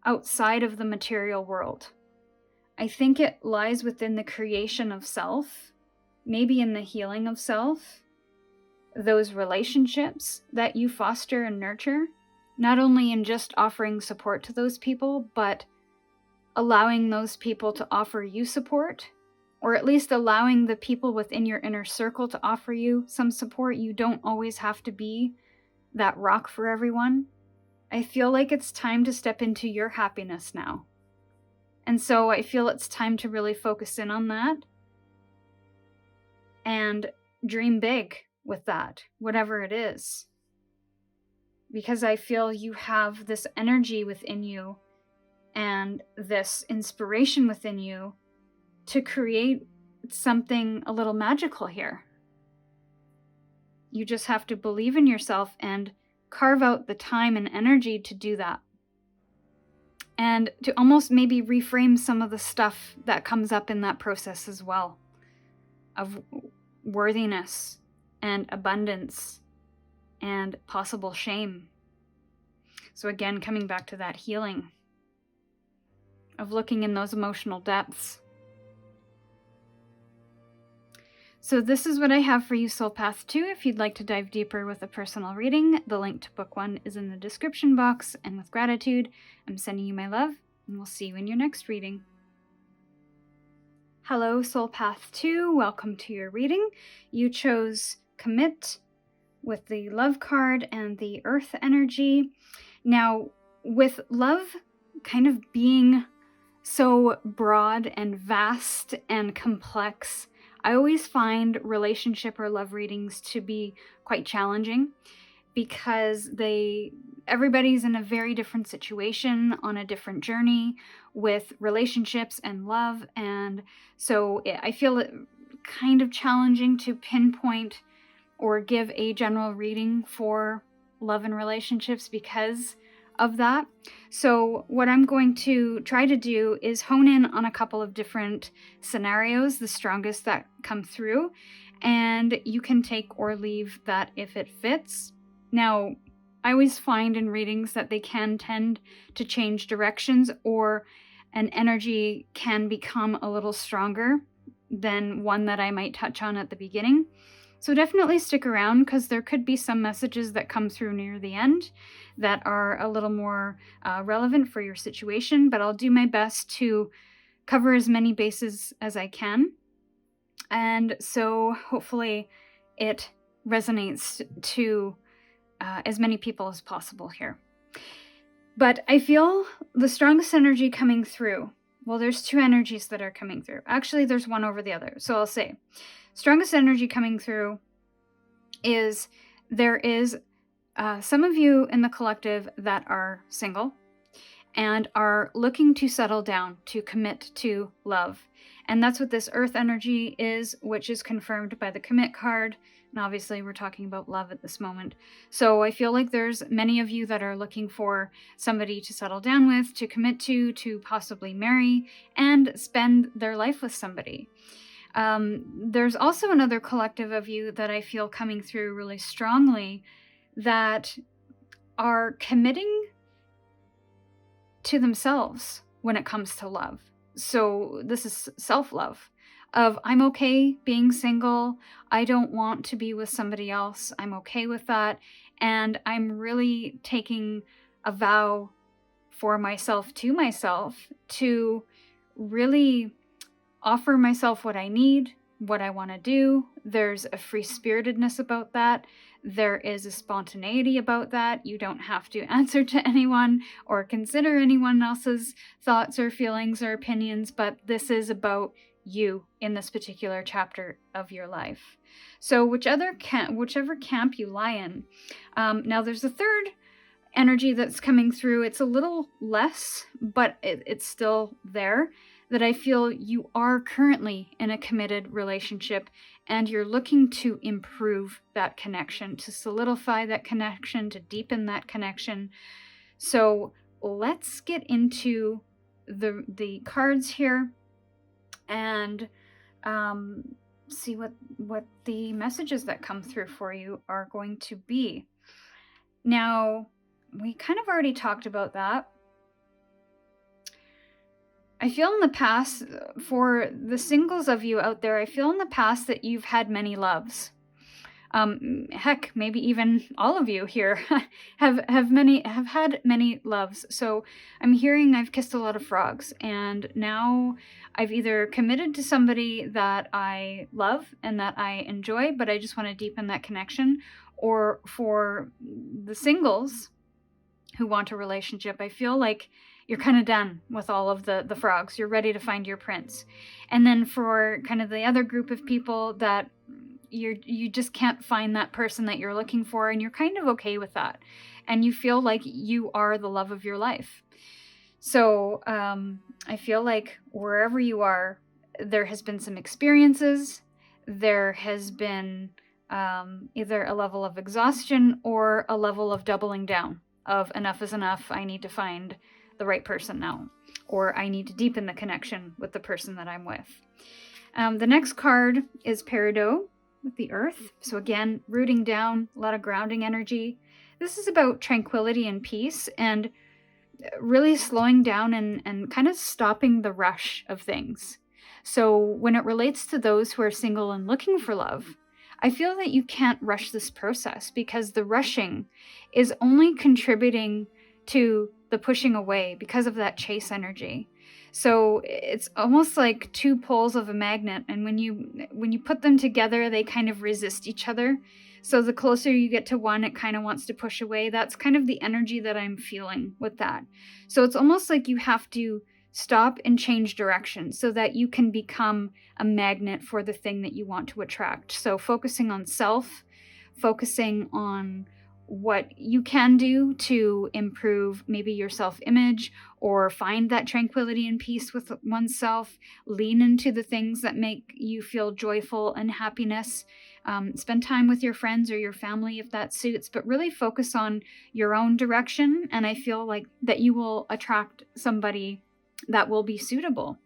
outside of the material world. I think it lies within the creation of self, maybe in the healing of self, those relationships that you foster and nurture, not only in just offering support to those people, but allowing those people to offer you support, or at least allowing the people within your inner circle to offer you some support. You don't always have to be that rock for everyone. I feel like it's time to step into your happiness now. And so I feel it's time to really focus in on that and dream big with that, whatever it is. Because I feel you have this energy within you and this inspiration within you to create something a little magical here. You just have to believe in yourself and carve out the time and energy to do that. And to almost maybe reframe some of the stuff that comes up in that process as well, of worthiness and abundance and possible shame. So again, coming back to that healing of looking in those emotional depths. So this is what I have for you, Soul Path 2. If you'd like to dive deeper with a personal reading, the link to book 1 is in the description box. And with gratitude, I'm sending you my love, and we'll see you in your next reading. Hello, Soul Path 2. Welcome to your reading. You chose Commit with the Love card and the Earth energy. Now, with love kind of being so broad and vast and complex, I always find relationship or love readings to be quite challenging because everybody's in a very different situation, on a different journey with relationships and love. And so I feel it kind of challenging to pinpoint or give a general reading for love and relationships because of that. So what I'm going to try to do is hone in on a couple of different scenarios, the strongest that come through, and you can take or leave that if it fits. Now, I always find in readings that they can tend to change directions, or an energy can become a little stronger than one that I might touch on at the beginning. So definitely stick around, because there could be some messages that come through near the end that are a little more relevant for your situation, but I'll do my best to cover as many bases as I can. And so hopefully it resonates to as many people as possible here. But I feel the strongest energy coming through. Well, there's two energies that are coming through. Actually, there's one over the other. So I'll say strongest energy coming through is there is some of you in the collective that are single and are looking to settle down, to commit to love. And that's what this earth energy is, which is confirmed by the commit card. And obviously we're talking about love at this moment. So I feel like there's many of you that are looking for somebody to settle down with, to commit to possibly marry, and spend their life with somebody. There's also another collective of you that I feel coming through really strongly that are committing to themselves when it comes to love. So this is self-love of I'm okay being single. I don't want to be with somebody else. I'm okay with that. And I'm really taking a vow for myself to really offer myself what I need, what I want to do. There's a free-spiritedness about that. There is a spontaneity about that. You don't have to answer to anyone or consider anyone else's thoughts or feelings or opinions, but this is about you in this particular chapter of your life. So whichever camp you lie in. Now there's a third energy that's coming through. It's a little less, but it's still there, that I feel you are currently in a committed relationship and you're looking to improve that connection, to solidify that connection, to deepen that connection. So let's get into the cards here and see what the messages that come through for you are going to be. Now, we kind of already talked about that. I feel in the past, for the singles of you out there, I feel in the past that you've had many loves. Heck, maybe even all of you here have had many loves. So I'm hearing I've kissed a lot of frogs, and now I've either committed to somebody that I love and that I enjoy, but I just want to deepen that connection, or for the singles who want a relationship, I feel like you're kind of done with all of the frogs. You're ready to find your prince. And then for kind of the other group of people that you just can't find that person that you're looking for, and you're kind of okay with that. And you feel like you are the love of your life. So I feel like wherever you are, there has been some experiences. There has been either a level of exhaustion or a level of doubling down of enough is enough. I need to find the right person now, or I need to deepen the connection with the person that I'm with. The next card is Peridot with the earth. So again, rooting down, a lot of grounding energy. This is about tranquility and peace, and really slowing down and kind of stopping the rush of things. So when it relates to those who are single and looking for love, I feel that you can't rush this process, because the rushing is only contributing to the pushing away because of that chase energy. So it's almost like two poles of a magnet, and when you put them together, they kind of resist each other. So the closer you get to one, it kind of wants to push away. That's kind of the energy that I'm feeling with that. So it's almost like you have to stop and change direction so that you can become a magnet for the thing that you want to attract. So focusing on self, focusing on what you can do to improve maybe your self-image or find that tranquility and peace with oneself. Lean into the things that make you feel joyful and happiness. Spend time with your friends or your family if that suits, but really focus on your own direction, and I feel like that you will attract somebody that will be suitable.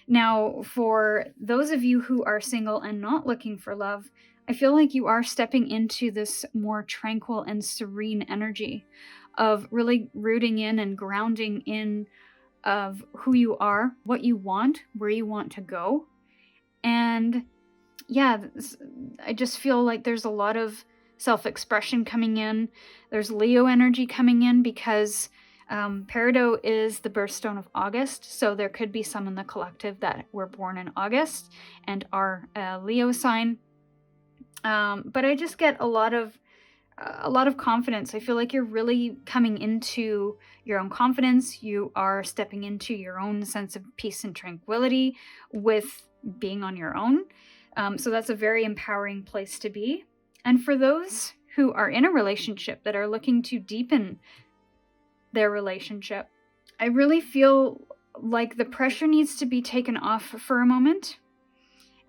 Now, for those of you who are single and not looking for love, I feel like you are stepping into this more tranquil and serene energy of really rooting in and grounding in of who you are, what you want, where you want to go. And yeah, I just feel like there's a lot of self-expression coming in. There's Leo energy coming in, because Peridot is the birthstone of August, so there could be some in the collective that were born in August and are a Leo sign. But I just get a lot of a lot of confidence. I feel like you're really coming into your own confidence. You are stepping into your own sense of peace and tranquility with being on your own. So that's a very empowering place to be. And for those who are in a relationship that are looking to deepen their relationship, I really feel like the pressure needs to be taken off for a moment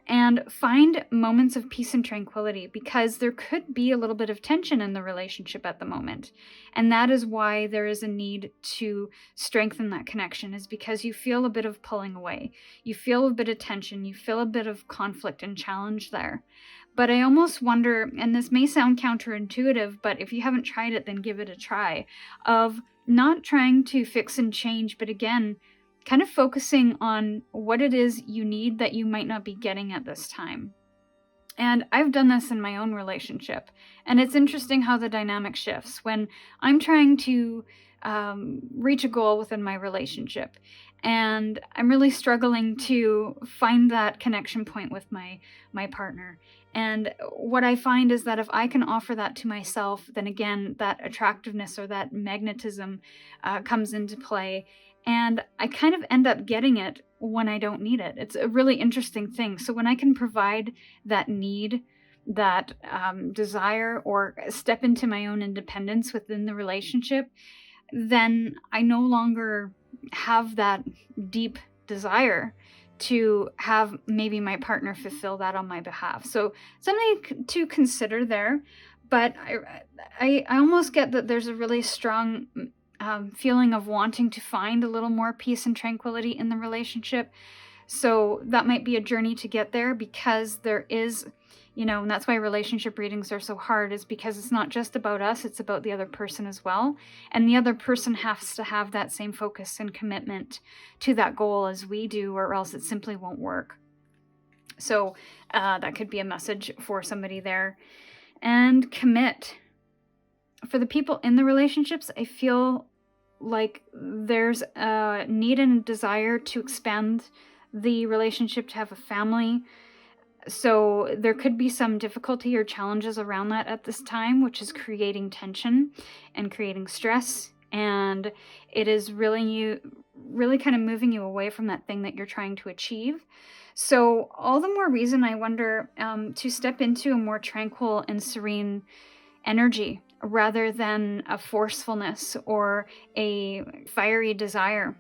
and find moments of peace and tranquility, because there could be a little bit of tension in the relationship at the moment. And that is why there is a need to strengthen that connection, is because you feel a bit of pulling away. You feel a bit of tension. You feel a bit of conflict and challenge there. But I almost wonder, and this may sound counterintuitive, but if you haven't tried it, then give it a try, of not trying to fix and change, but again, kind of focusing on what it is you need that you might not be getting at this time. And I've done this in my own relationship. And it's interesting how the dynamic shifts when I'm trying to reach a goal within my relationship. And I'm really struggling to find that connection point with my partner. And what I find is that if I can offer that to myself, then again, that attractiveness or that magnetism comes into play. And I kind of end up getting it when I don't need it. It's a really interesting thing. So when I can provide that need, that desire, or step into my own independence within the relationship, then I no longer have that deep desire to have maybe my partner fulfill that on my behalf. So something to consider there. But I almost get that there's a really strong feeling of wanting to find a little more peace and tranquility in the relationship. So that might be a journey to get there, because there is, and that's why relationship readings are so hard, is because it's not just about us, it's about the other person as well. And the other person has to have that same focus and commitment to that goal as we do, or else it simply won't work. So that could be a message for somebody there. And commit. For the people in the relationships, I feel like there's a need and a desire to expand the relationship, to have a family. So there could be some difficulty or challenges around that at this time, which is creating tension and creating stress. And it is really kind of moving you away from that thing that you're trying to achieve. So all the more reason, I wonder, to step into a more tranquil and serene energy, rather than a forcefulness or a fiery desire,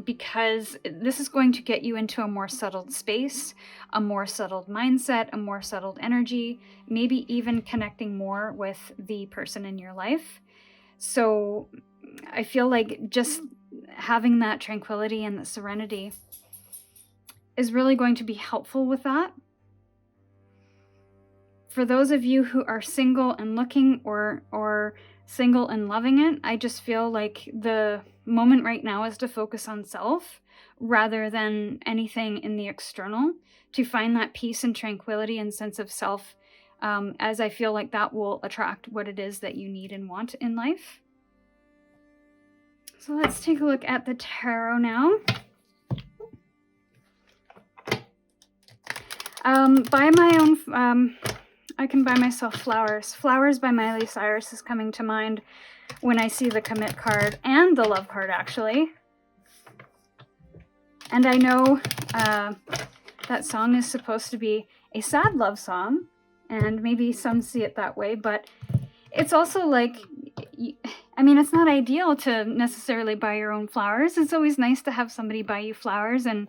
because this is going to get you into a more settled space, a more settled mindset, a more settled energy, maybe even connecting more with the person in your life. So I feel like just having that tranquility and the serenity is really going to be helpful with that. For those of you who are single and looking, or single and loving it, I just feel like the moment right now is to focus on self rather than anything in the external, to find that peace and tranquility and sense of self, as I feel like that will attract what it is that you need and want in life. So let's take a look at the tarot now. Buy my own... I can buy myself flowers. Flowers by Miley Cyrus is coming to mind when I see the commit card and the love card, actually. And I know that song is supposed to be a sad love song, and maybe some see it that way, but it's also like, I mean, it's not ideal to necessarily buy your own flowers. It's always nice to have somebody buy you flowers and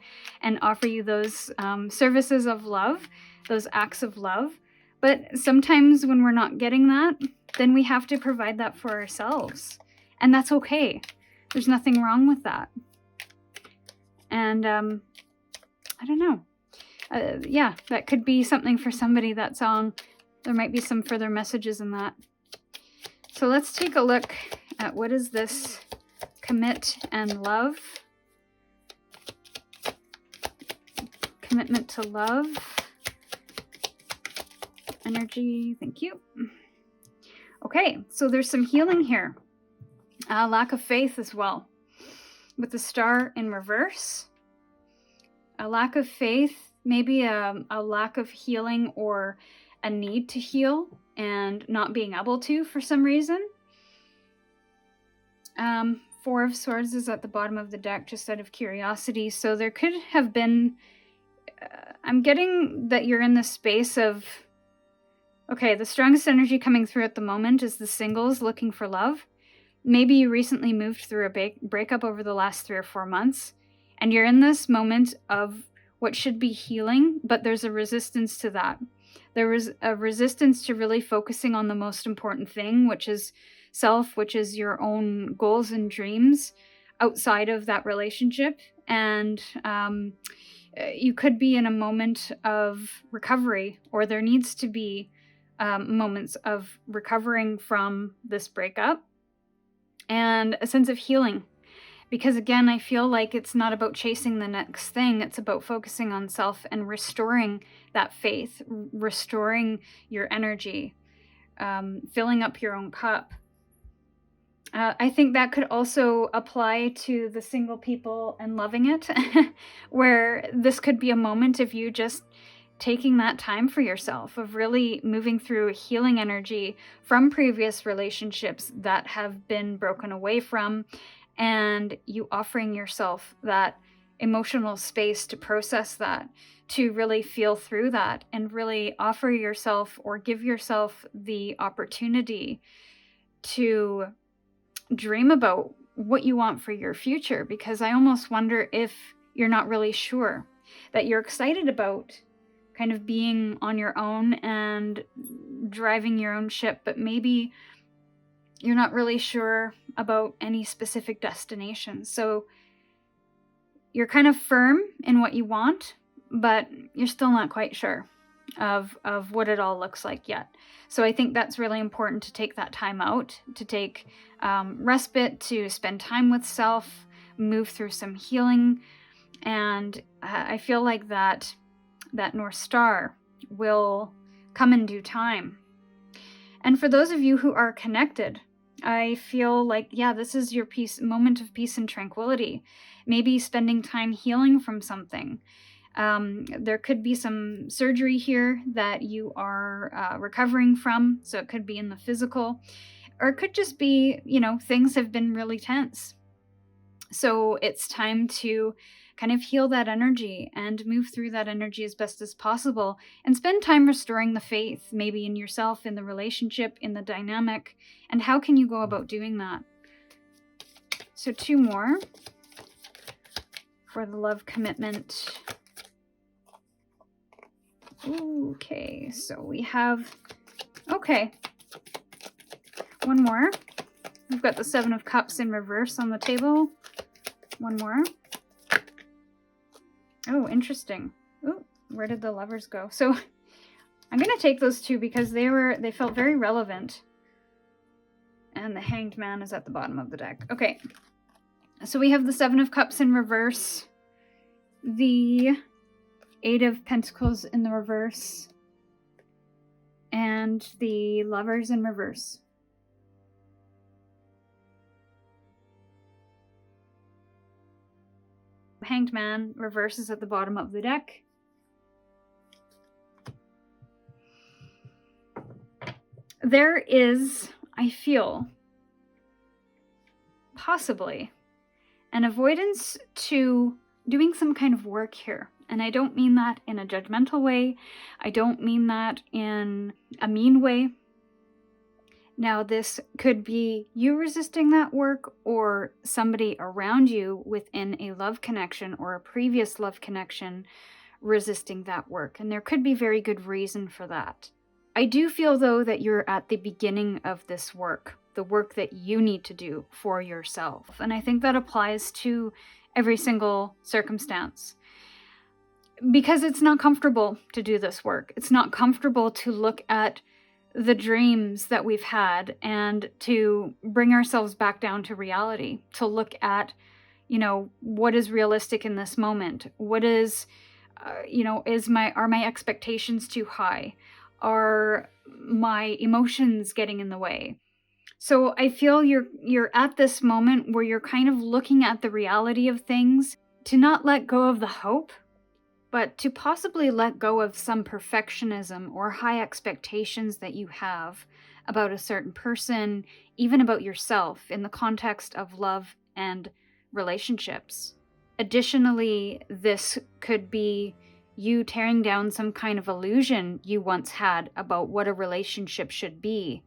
offer you those services of love, those acts of love. But sometimes when we're not getting that, then we have to provide that for ourselves. And that's okay. There's nothing wrong with that. And I don't know. Yeah, that could be something for somebody, that song. There might be some further messages in that. So let's take a look at what is this commit and love. Commitment to love. Energy, thank you. Okay, so there's some healing here. Lack of faith as well, with the star in reverse. A lack of faith, maybe a lack of healing or a need to heal and not being able to for some reason. Four of Swords is at the bottom of the deck, just out of curiosity. So there could have been, I'm getting that you're in the space of, okay, the strongest energy coming through at the moment is the singles looking for love. Maybe you recently moved through a breakup over the last 3 or 4 months, and you're in this moment of what should be healing, but there's a resistance to that. There is a resistance to really focusing on the most important thing, which is self, which is your own goals and dreams outside of that relationship. And you could be in a moment of recovery, or there needs to be moments of recovering from this breakup and a sense of healing. Because again, I feel like it's not about chasing the next thing. It's about focusing on self and restoring that faith, restoring your energy, filling up your own cup. I think that could also apply to the single people and loving it, where this could be a moment of you just taking that time for yourself, of really moving through a healing energy from previous relationships that have been broken away from, and you offering yourself that emotional space to process that, to really feel through that, and really offer yourself or give yourself the opportunity to dream about what you want for your future. Because I almost wonder if you're not really sure, that you're excited about kind of being on your own and driving your own ship, but maybe you're not really sure about any specific destination. So you're kind of firm in what you want, but you're still not quite sure of what it all looks like yet. So I think that's really important, to take that time out, to take respite, to spend time with self, move through some healing. And I feel like that North Star will come in due time. And for those of you who are connected, I feel like, yeah, this is your moment of peace and tranquility. Maybe spending time healing from something. There could be some surgery here that you are recovering from. So it could be in the physical, or it could just be, things have been really tense. So it's time to kind of heal that energy and move through that energy as best as possible, and spend time restoring the faith, maybe in yourself, in the relationship, in the dynamic. And how can you go about doing that? So 2 more for the love commitment. Okay, so we have, okay, 1 more. We've got the 7 of Cups in reverse on the table. 1 more. Oh, interesting. Oh, where did the Lovers go? So I'm going to take those 2 because they felt very relevant. And the Hanged Man is at the bottom of the deck. Okay. So we have the 7 of Cups in reverse. The 8 of Pentacles in the reverse. And the Lovers in reverse. Hanged Man reverses at the bottom of the deck. There is, I feel, possibly an avoidance to doing some kind of work here. And I don't mean that in a judgmental way. I don't mean that in a mean way. Now, this could be you resisting that work, or somebody around you within a love connection or a previous love connection resisting that work. And there could be very good reason for that. I do feel, though, that you're at the beginning of this work, the work that you need to do for yourself. And I think that applies to every single circumstance. Because it's not comfortable to do this work. It's not comfortable to look at the dreams that we've had and to bring ourselves back down to reality, to look at, what is realistic in this moment? What is, are my expectations too high? Are my emotions getting in the way? So I feel you're at this moment where you're kind of looking at the reality of things, to not let go of the hope, but to possibly let go of some perfectionism or high expectations that you have about a certain person, even about yourself in the context of love and relationships. Additionally, this could be you tearing down some kind of illusion you once had about what a relationship should be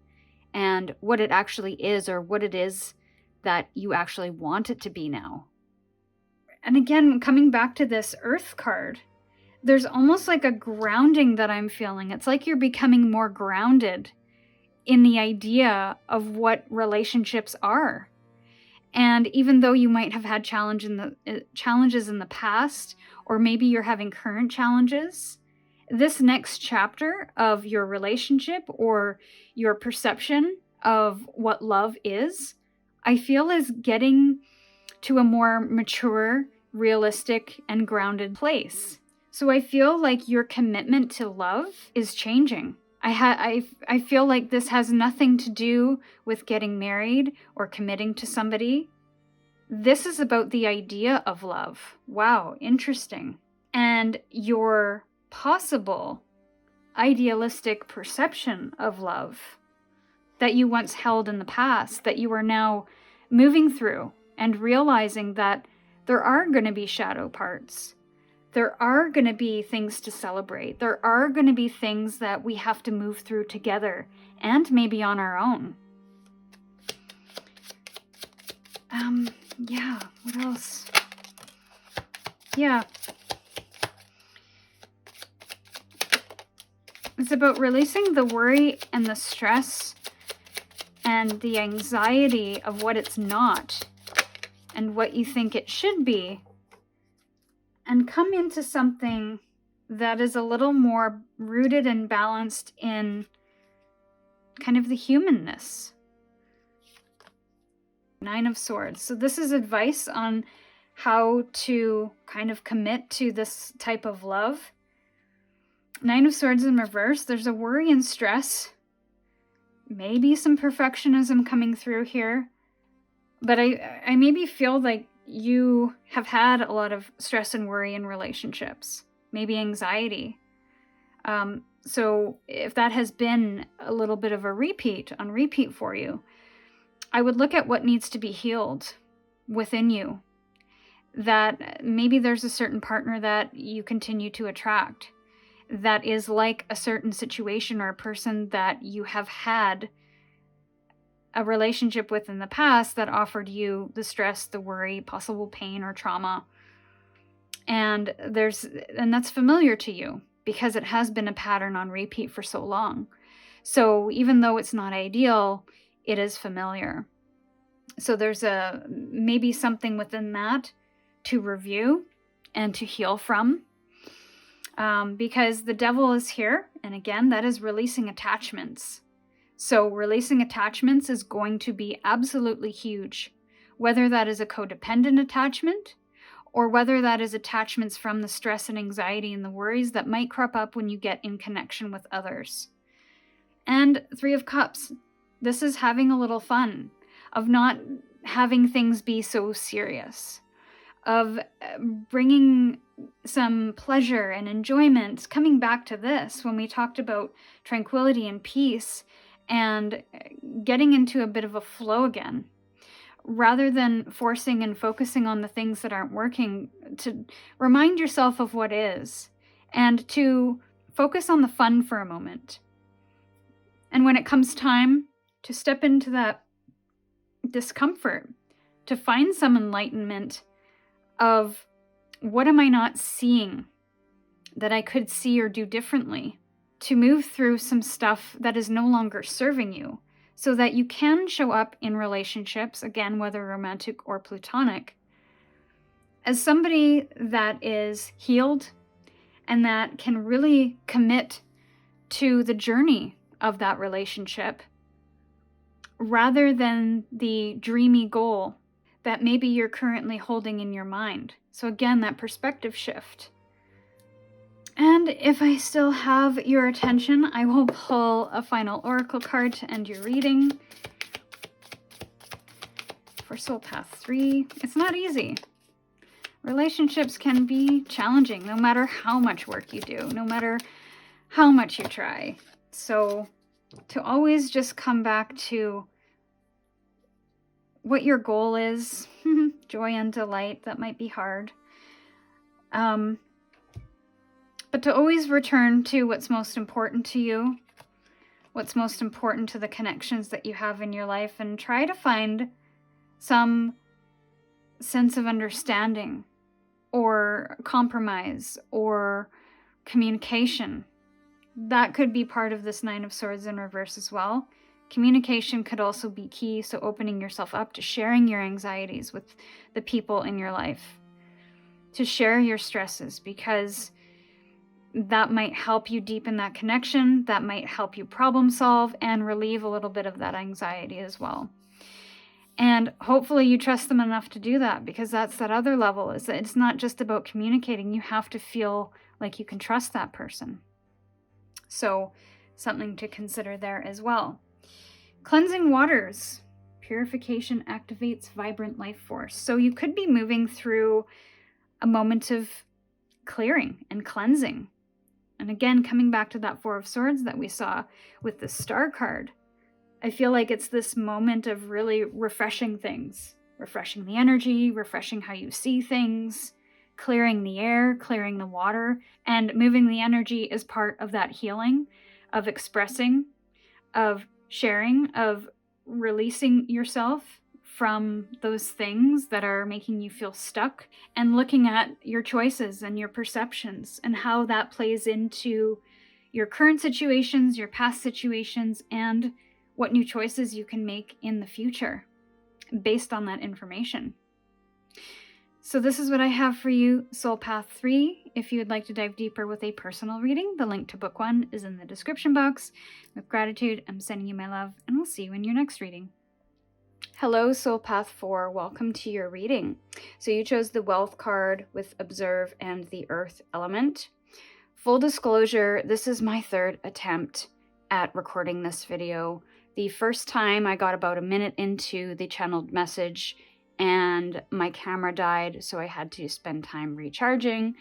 and what it actually is, or what it is that you actually want it to be now. And again, coming back to this Earth card, there's almost like a grounding that I'm feeling. It's like you're becoming more grounded in the idea of what relationships are. And even though you might have had challenges in the past, or maybe you're having current challenges, this next chapter of your relationship or your perception of what love is, I feel is getting to a more mature, realistic, and grounded place. So I feel like your commitment to love is changing. I feel like this has nothing to do with getting married or committing to somebody. This is about the idea of love. Wow, interesting. And your possible idealistic perception of love that you once held in the past, that you are now moving through and realizing that there are going to be shadow parts. There are going to be things to celebrate. There are going to be things that we have to move through together and maybe on our own. Yeah, what else? Yeah. It's about releasing the worry and the stress and the anxiety of what it's not and what you think it should be, and come into something that is a little more rooted and balanced in kind of the humanness. Nine of Swords. So this is advice on how to kind of commit to this type of love. Nine of Swords in reverse. There's a worry and stress. Maybe some perfectionism coming through here. But I maybe feel like you have had a lot of stress and worry in relationships. Maybe anxiety. So if that has been a little bit of a repeat for you, I would look at what needs to be healed within you. That maybe there's a certain partner that you continue to attract that is like a certain situation or a person that you have had a relationship with in the past that offered you the stress, the worry, possible pain or trauma. And that's familiar to you because it has been a pattern on repeat for so long. So even though it's not ideal, it is familiar. So there's maybe something within that to review and to heal from. Because the devil is here. And again, that is releasing attachments. So releasing attachments is going to be absolutely huge. Whether that is a codependent attachment or whether that is attachments from the stress and anxiety and the worries that might crop up when you get in connection with others. And Three of Cups. This is having a little fun, of not having things be so serious, of bringing some pleasure and enjoyment. Coming back to this, when we talked about tranquility and peace and getting into a bit of a flow again, rather than forcing and focusing on the things that aren't working, to remind yourself of what is and to focus on the fun for a moment. And when it comes time to step into that discomfort, to find some enlightenment of what am I not seeing that I could see or do differently, to move through some stuff that is no longer serving you so that you can show up in relationships, again, whether romantic or platonic, as somebody that is healed and that can really commit to the journey of that relationship rather than the dreamy goal that maybe you're currently holding in your mind. So again, that perspective shift. And if I still have your attention, I will pull a final oracle card to end your reading. For Soul Path 3, it's not easy. Relationships can be challenging no matter how much work you do, no matter how much you try. So to always just come back to what your goal is, joy and delight, that might be hard. But to always return to what's most important to you, what's most important to the connections that you have in your life, and try to find some sense of understanding or compromise or communication. That could be part of this Nine of Swords in reverse as well. Communication could also be key, so opening yourself up to sharing your anxieties with the people in your life, to share your stresses, because that might help you deepen that connection, that might help you problem solve and relieve a little bit of that anxiety as well. And hopefully you trust them enough to do that, because that's that other level, is that it's not just about communicating. You have to feel like you can trust that person. So something to consider there as well. Cleansing waters. Purification activates vibrant life force. So you could be moving through a moment of clearing and cleansing. And again, coming back to that Four of Swords that we saw with the Star card, I feel like it's this moment of really refreshing things, refreshing the energy, refreshing how you see things, clearing the air, clearing the water, and moving the energy is part of that healing, of expressing, of sharing, of releasing yourself from those things that are making you feel stuck, and looking at your choices and your perceptions and how that plays into your current situations, your past situations, and what new choices you can make in the future based on that information. So this is what I have for you, Soul Path 3. If you would like to dive deeper with a personal reading, the link to book 1 is in the description box. With gratitude, I'm sending you my love, and we'll see you in your next reading. Hello, Soul Path 4. Welcome to your reading. So you chose the Wealth card with Observe and the Earth element. Full disclosure, this is my third attempt at recording this video. The first time I got about a minute into the channeled message and my camera died, so I had to spend time recharging.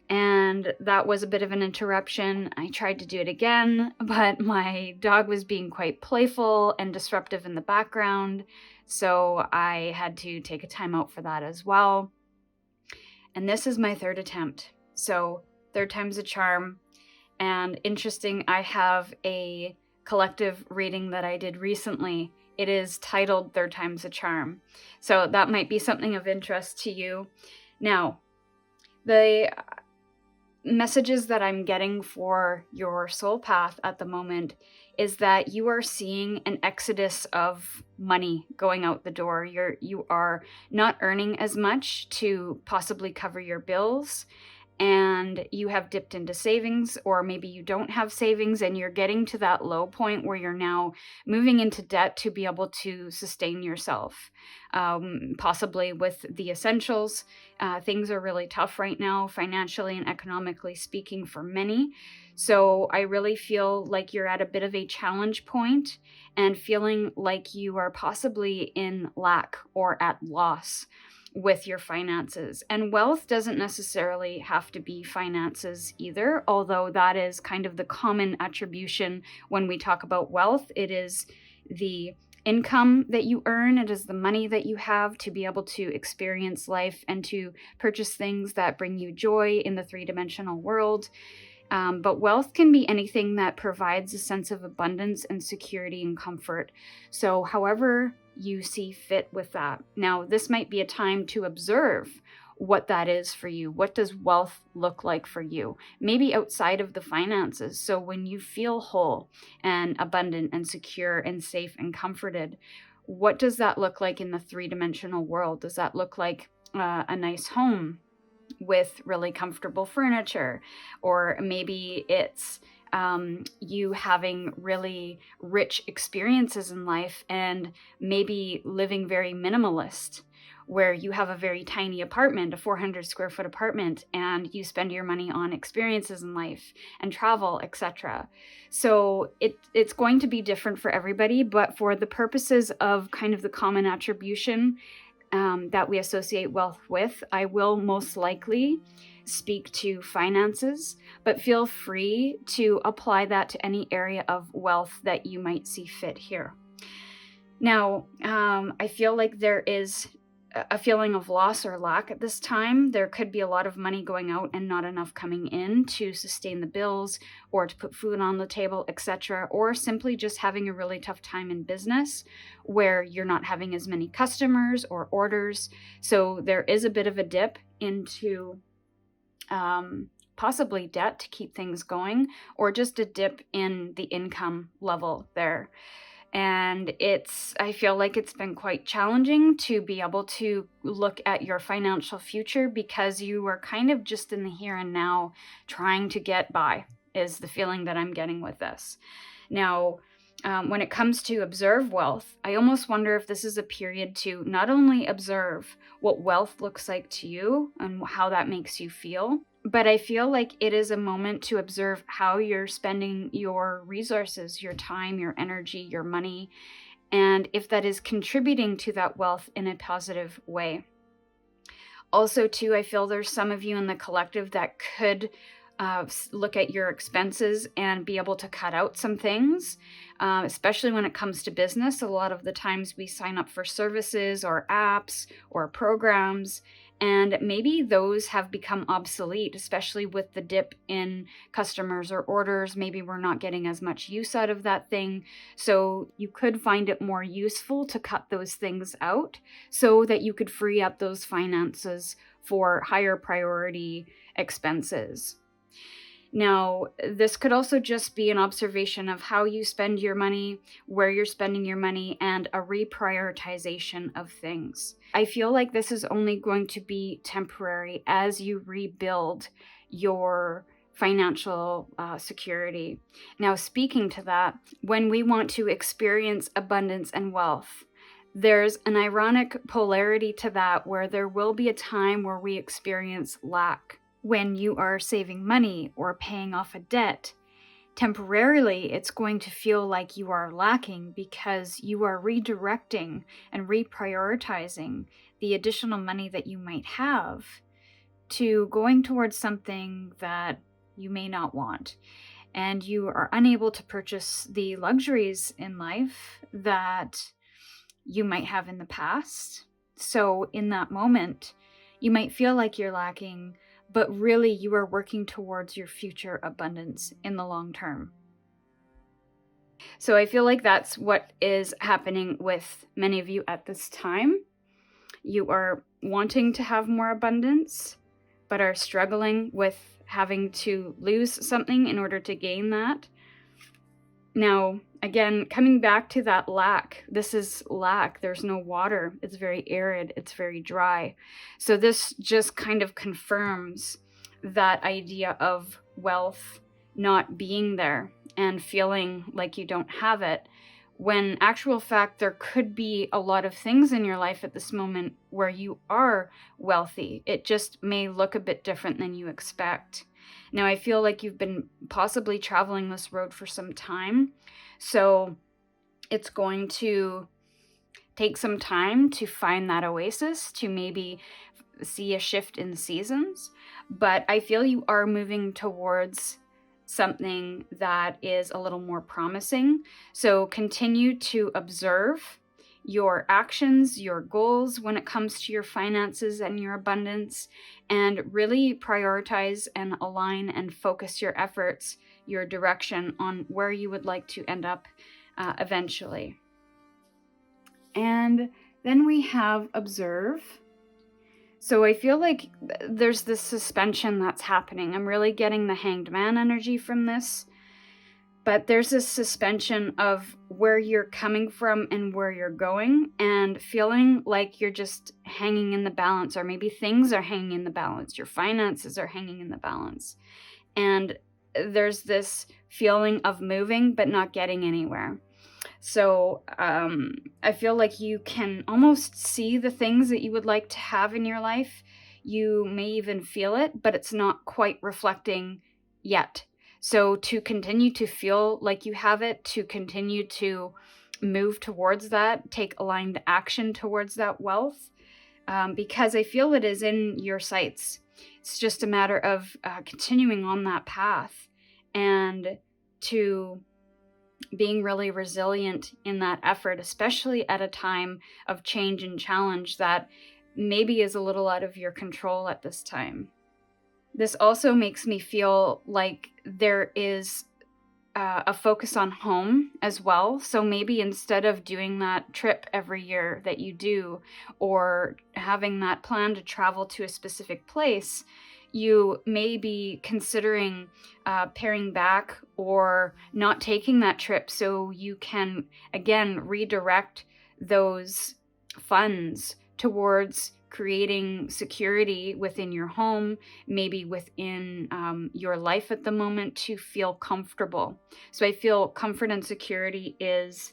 And that was a bit of an interruption. I tried to do it again, but my dog was being quite playful and disruptive in the background, so I had to take a time out for that as well. And this is my third attempt, so third time's a charm. And interesting, I have a collective reading that I did recently. It is titled Third Time's a Charm, so that might be something of interest to you. Now, the messages that I'm getting for your soul path at the moment is that you are seeing an exodus of money going out the door. You are not earning as much to possibly cover your bills, and you have dipped into savings, or maybe you don't have savings and you're getting to that low point where you're now moving into debt to be able to sustain yourself, possibly with the essentials. Things are really tough right now, financially and economically speaking, for many. So I really feel like you're at a bit of a challenge point and feeling like you are possibly in lack or at loss with your finances. And wealth doesn't necessarily have to be finances either, although that is kind of the common attribution when we talk about wealth. It is the income that you earn, it is the money that you have to be able to experience life and to purchase things that bring you joy in the three-dimensional world. But wealth can be anything that provides a sense of abundance and security and comfort. So however you see fit with that. Now, this might be a time to observe what that is for you. What does wealth look like for you? Maybe outside of the finances. So when you feel whole and abundant and secure and safe and comforted, what does that look like in the three-dimensional world? Does that look like a nice home with really comfortable furniture? Or maybe it's you having really rich experiences in life and maybe living very minimalist, where you have a very tiny apartment, a 400 square foot apartment, and you spend your money on experiences in life and travel, etc. So it's going to be different for everybody, but for the purposes of kind of the common attribution, that we associate wealth with, I will most likely speak to finances, but feel free to apply that to any area of wealth that you might see fit here. Now, I feel like there is a feeling of loss or lack at this time. There could be a lot of money going out and not enough coming in to sustain the bills or to put food on the table, etc., or simply just having a really tough time in business where you're not having as many customers or orders. So there is a bit of a dip into possibly debt to keep things going, or just a dip in the income level there. And I feel like it's been quite challenging to be able to look at your financial future because you are kind of just in the here and now trying to get by, is the feeling that I'm getting with this. Now, when it comes to observe wealth, I almost wonder if this is a period to not only observe what wealth looks like to you and how that makes you feel, but I feel like it is a moment to observe how you're spending your resources, your time, your energy, your money, and if that is contributing to that wealth in a positive way. Also, too, I feel there's some of you in the collective that could look at your expenses and be able to cut out some things, especially when it comes to business. A lot of the times we sign up for services or apps or programs, and maybe those have become obsolete, especially with the dip in customers or orders. Maybe we're not getting as much use out of that thing. So you could find it more useful to cut those things out so that you could free up those finances for higher priority expenses. Now, this could also just be an observation of how you spend your money, where you're spending your money, and a reprioritization of things. I feel like this is only going to be temporary as you rebuild your financial security. Now, speaking to that, when we want to experience abundance and wealth, there's an ironic polarity to that where there will be a time where we experience lack. When you are saving money or paying off a debt, temporarily it's going to feel like you are lacking because you are redirecting and reprioritizing the additional money that you might have to going towards something that you may not want. And you are unable to purchase the luxuries in life that you might have in the past. So in that moment, you might feel like you're lacking, but really you are working towards your future abundance in the long term. So I feel like that's what is happening with many of you at this time. You are wanting to have more abundance, but are struggling with having to lose something in order to gain that. Now, again, coming back to that lack, this is lack. There's no water. It's very arid. It's very dry. So this just kind of confirms that idea of wealth not being there and feeling like you don't have it, when actual fact there could be a lot of things in your life at this moment where you are wealthy. It just may look a bit different than you expect. Now, I feel like you've been possibly traveling this road for some time, so it's going to take some time to find that oasis, to maybe see a shift in seasons, but I feel you are moving towards something that is a little more promising. So continue to observe your actions, your goals when it comes to your finances and your abundance, and really prioritize and align and focus your efforts, your direction on where you would like to end up eventually. And then we have observe. So I feel like there's this suspension that's happening. I'm really getting the Hanged Man energy from this. But there's this suspension of where you're coming from and where you're going, and feeling like you're just hanging in the balance, or maybe things are hanging in the balance. Your finances are hanging in the balance. And there's this feeling of moving but not getting anywhere. So I feel like you can almost see the things that you would like to have in your life. You may even feel it, but it's not quite reflecting yet. So to continue to feel like you have it, to continue to move towards that, take aligned action towards that wealth, because I feel it is in your sights. It's just a matter of continuing on that path and to being really resilient in that effort, especially at a time of change and challenge that maybe is a little out of your control at this time. This also makes me feel like there is a focus on home as well. So maybe instead of doing that trip every year that you do, or having that plan to travel to a specific place, you may be considering paring back or not taking that trip so you can, again, redirect those funds towards creating security within your home, maybe within your life at the moment, to feel comfortable. So I feel comfort and security is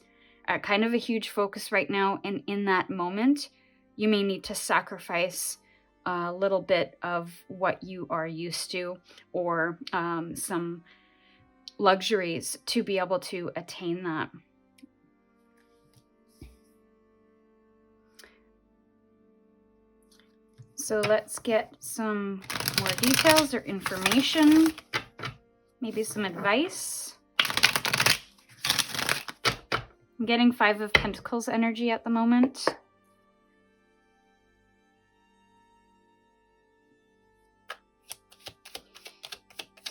kind of a huge focus right now. And in that moment, you may need to sacrifice a little bit of what you are used to, or some luxuries to be able to attain that. So let's get some more details or information, maybe some advice. I'm getting 5 of Pentacles energy at the moment.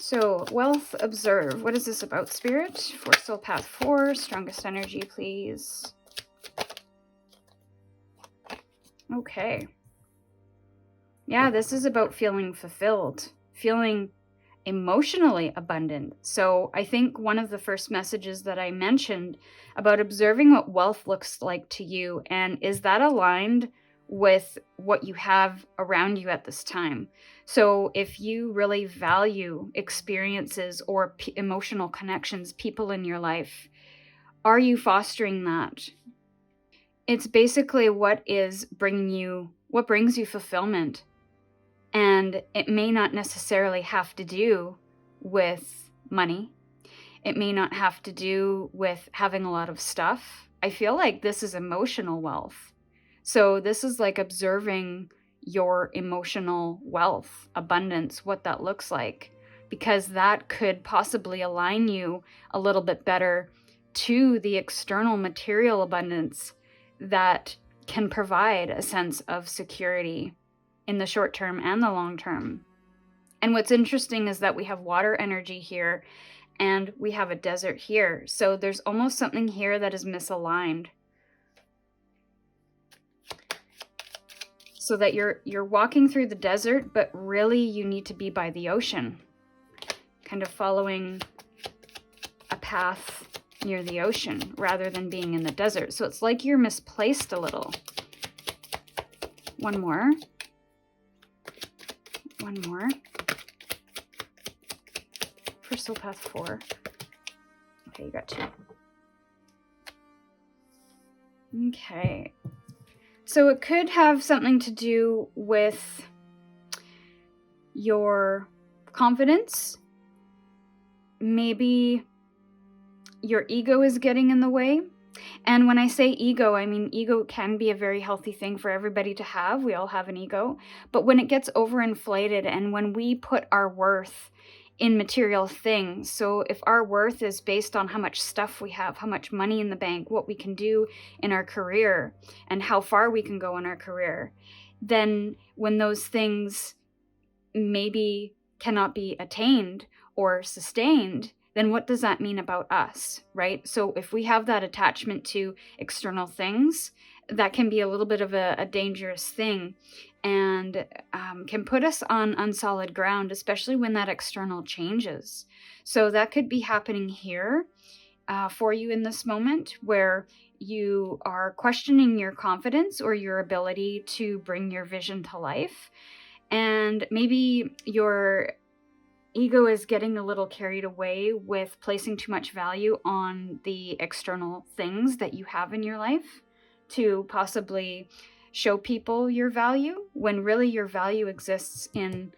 So, wealth, observe. What is this about, Spirit? For Soul Path 4, strongest energy, please. Okay. Yeah, this is about feeling fulfilled, feeling emotionally abundant. So I think one of the first messages that I mentioned about observing what wealth looks like to you, and is that aligned with what you have around you at this time? So if you really value experiences or emotional connections, people in your life, are you fostering that? It's basically what brings you fulfillment. And it may not necessarily have to do with money. It may not have to do with having a lot of stuff. I feel like this is emotional wealth. So this is like observing your emotional wealth, abundance, what that looks like, because that could possibly align you a little bit better to the external material abundance that can provide a sense of security in the short term and the long term. And what's interesting is that we have water energy here and we have a desert here. So there's almost something here that is misaligned. So that you're walking through the desert, but really you need to be by the ocean, kind of following a path near the ocean rather than being in the desert. So it's like you're misplaced a little. One more. For Soul Path 4. Okay, you got 2. Okay. So it could have something to do with your confidence. Maybe your ego is getting in the way. And when I say ego, I mean ego can be a very healthy thing for everybody to have. We all have an ego. But when it gets overinflated and when we put our worth in material things, so if our worth is based on how much stuff we have, how much money in the bank, what we can do in our career, and how far we can go in our career, then when those things maybe cannot be attained or sustained, then what does that mean about us, right? So if we have that attachment to external things, that can be a little bit of a dangerous thing, and can put us on unsolid ground, especially when that external changes. So that could be happening here for you in this moment, where you are questioning your confidence or your ability to bring your vision to life. And maybe your ego is getting a little carried away with placing too much value on the external things that you have in your life to possibly show people your value, when really your value exists in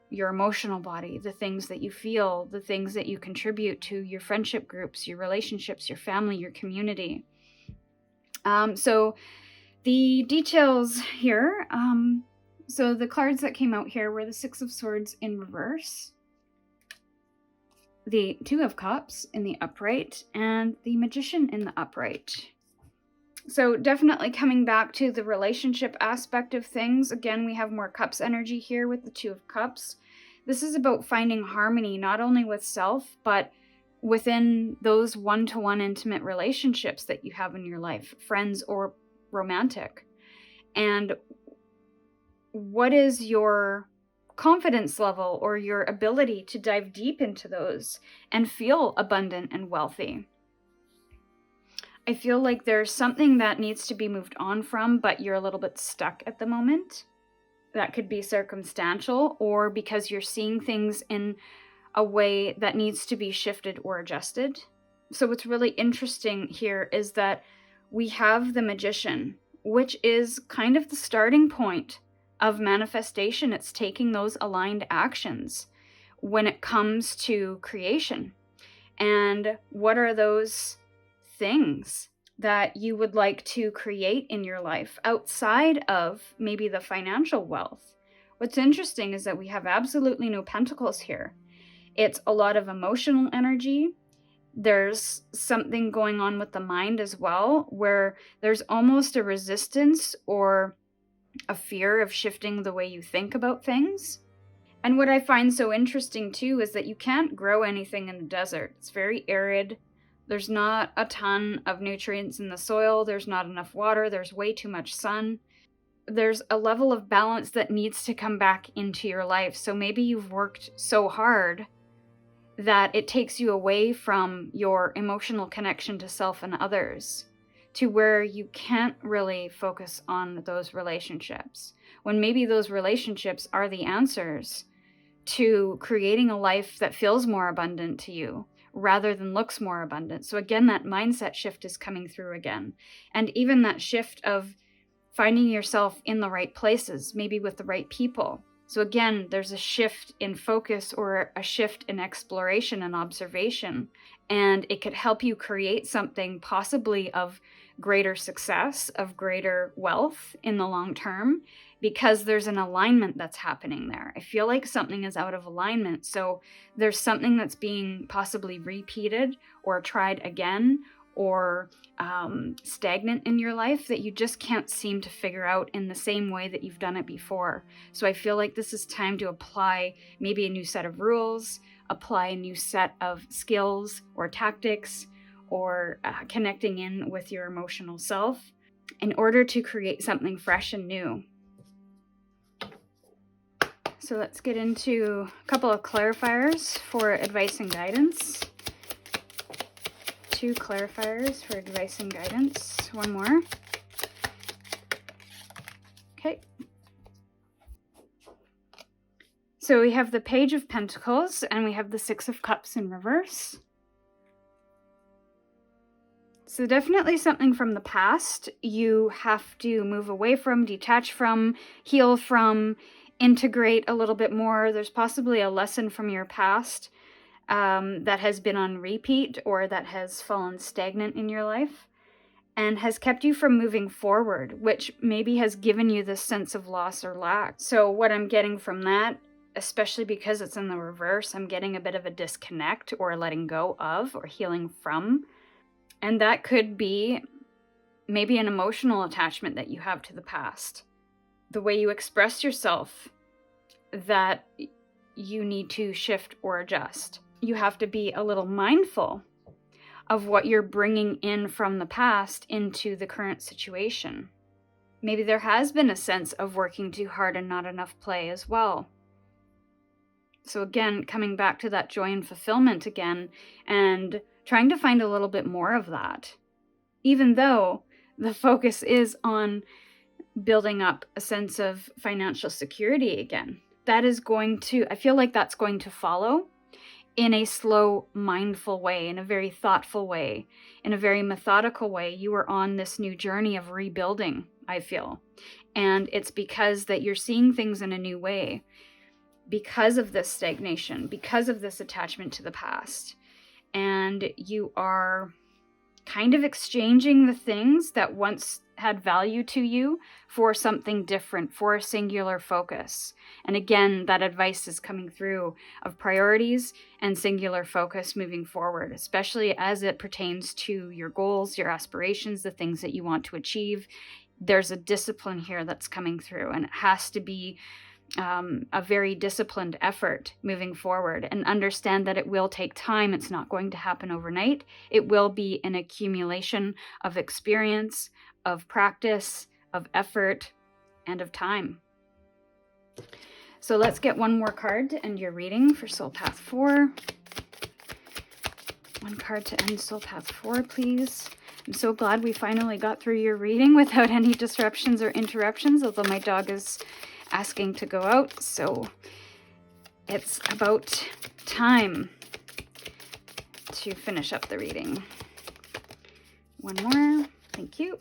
your emotional body, the things that you feel, the things that you contribute to your friendship groups, your relationships, your family, your community. So The details here, so the cards that came out here were the Six of Swords in reverse, the Two of Cups in the upright, and the Magician in the upright. So definitely coming back to the relationship aspect of things. Again, we have more Cups energy here with the Two of Cups. This is about finding harmony, not only with self, but within those one-to-one intimate relationships that you have in your life, friends or romantic. And what is your confidence level or your ability to dive deep into those and feel abundant and wealthy? I feel like there's something that needs to be moved on from, but you're a little bit stuck at the moment. That could be circumstantial, or because you're seeing things in a way that needs to be shifted or adjusted. So what's really interesting here is that we have the Magician, which is kind of the starting point of manifestation. It's taking those aligned actions when it comes to creation. And what are those things that you would like to create in your life outside of maybe the financial wealth? What's interesting is that we have absolutely no pentacles here. It's a lot of emotional energy. There's something going on with the mind as well, where there's almost a resistance or a fear of shifting the way you think about things. And what I find so interesting too is that you can't grow anything in the desert. It's very arid. There's not a ton of nutrients in the soil. There's not enough water. There's way too much sun. There's a level of balance that needs to come back into your life. So maybe you've worked so hard that it takes you away from your emotional connection to self and others, to where you can't really focus on those relationships, when maybe those relationships are the answers to creating a life that feels more abundant to you rather than looks more abundant. So again, that mindset shift is coming through again. And even that shift of finding yourself in the right places, maybe with the right people. So again, there's a shift in focus or a shift in exploration and observation, and it could help you create something possibly of greater success, of greater wealth in the long term, because there's an alignment that's happening there. I feel like something is out of alignment. So there's something that's being possibly repeated or tried again, or stagnant in your life that you just can't seem to figure out in the same way that you've done it before. So I feel like this is time to apply maybe a new set of rules, apply a new set of skills or tactics, or connecting in with your emotional self in order to create something fresh and new. So let's get into a couple of clarifiers for advice and guidance. 2 clarifiers for advice and guidance. One more. Okay. So we have the Page of Pentacles and we have the Six of Cups in reverse. So definitely something from the past you have to move away from, detach from, heal from, integrate a little bit more. There's possibly a lesson from your past that has been on repeat or that has fallen stagnant in your life and has kept you from moving forward, which maybe has given you this sense of loss or lack. So what I'm getting from that, especially because it's in the reverse, I'm getting a bit of a disconnect or letting go of or healing from. And that could be maybe an emotional attachment that you have to the past. The way you express yourself that you need to shift or adjust. You have to be a little mindful of what you're bringing in from the past into the current situation. Maybe there has been a sense of working too hard and not enough play as well. So again, coming back to that joy and fulfillment again, and trying to find a little bit more of that. Even though the focus is on building up a sense of financial security again. That is going to, I feel like that's going to follow in a slow, mindful way, in a very thoughtful way, in a very methodical way. You are on this new journey of rebuilding, I feel. And it's because that you're seeing things in a new way because of this stagnation, because of this attachment to the past. And you are kind of exchanging the things that once had value to you for something different, for a singular focus. And again, that advice is coming through of priorities and singular focus moving forward, especially as it pertains to your goals, your aspirations, the things that you want to achieve. There's a discipline here that's coming through, and it has to be a very disciplined effort moving forward, and understand that it will take time. It's not going to happen overnight. It will be an accumulation of experience, of practice, of effort, and of time. So let's get one more card to end your reading for Soul Path 4. One card to end Soul Path 4, please. I'm so glad we finally got through your reading without any disruptions or interruptions, although my dog is asking to go out, so it's about time to finish up the reading. One more. Thank you.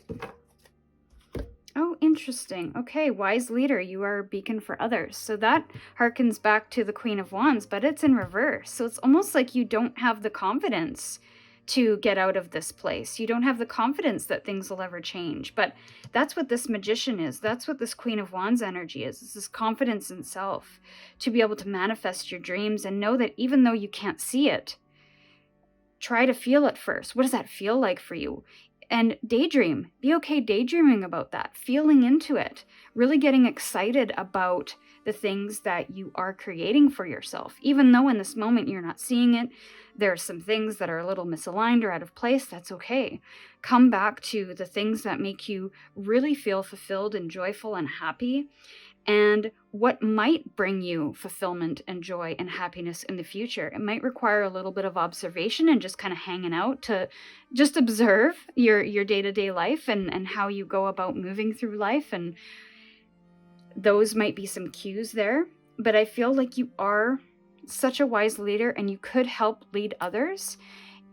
Oh, interesting. Okay, wise leader, you are a beacon for others. So that harkens back to the Queen of Wands, but it's in reverse. So it's almost like you don't have the confidence to get out of this place. You don't have the confidence that things will ever change. But that's what this Magician is. That's what this Queen of Wands energy is. It's this confidence in self to be able to manifest your dreams and know that even though you can't see it, try to feel it first. What does that feel like for you? And daydream. Be okay daydreaming about that, feeling into it, really getting excited about the things that you are creating for yourself. Even though in this moment you're not seeing it, there are some things that are a little misaligned or out of place, that's okay. Come back to the things that make you really feel fulfilled and joyful and happy, and what might bring you fulfillment and joy and happiness in the future. It might require a little bit of observation and just kind of hanging out to just observe your day-to-day life and how you go about moving through life, and those might be some cues there. But I feel like you are such a wise leader, and you could help lead others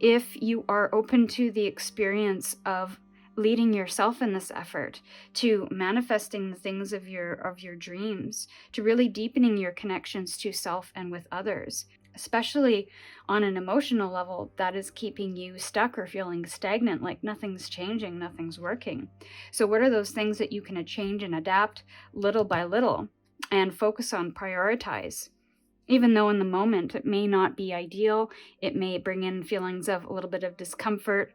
if you are open to the experience of leading yourself in this effort, to manifesting the things of your dreams, to really deepening your connections to self and with others, especially on an emotional level that is keeping you stuck or feeling stagnant, like nothing's changing, nothing's working. So what are those things that you can change and adapt little by little and focus on, prioritize? Even though in the moment it may not be ideal, it may bring in feelings of a little bit of discomfort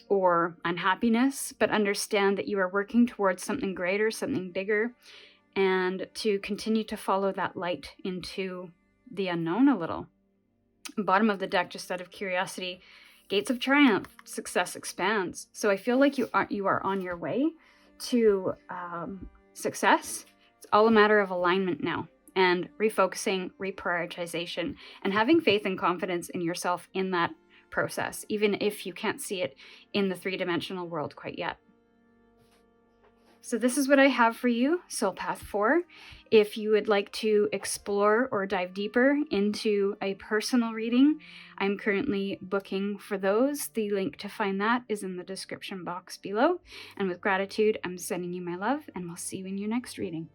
or unhappiness, but understand that you are working towards something greater, something bigger, and to continue to follow that light into the unknown a little. Bottom of the deck, just out of curiosity, Gates of Triumph, success expands. So I feel like you are on your way to success. It's all a matter of alignment now, and refocusing, reprioritization, and having faith and confidence in yourself in that process, even if you can't see it in the three-dimensional world quite yet. So this is what I have for you, Soul Path 4. If you would like to explore or dive deeper into a personal reading, I'm currently booking for those. The link to find that is in the description box below. And with gratitude, I'm sending you my love, and we'll see you in your next reading.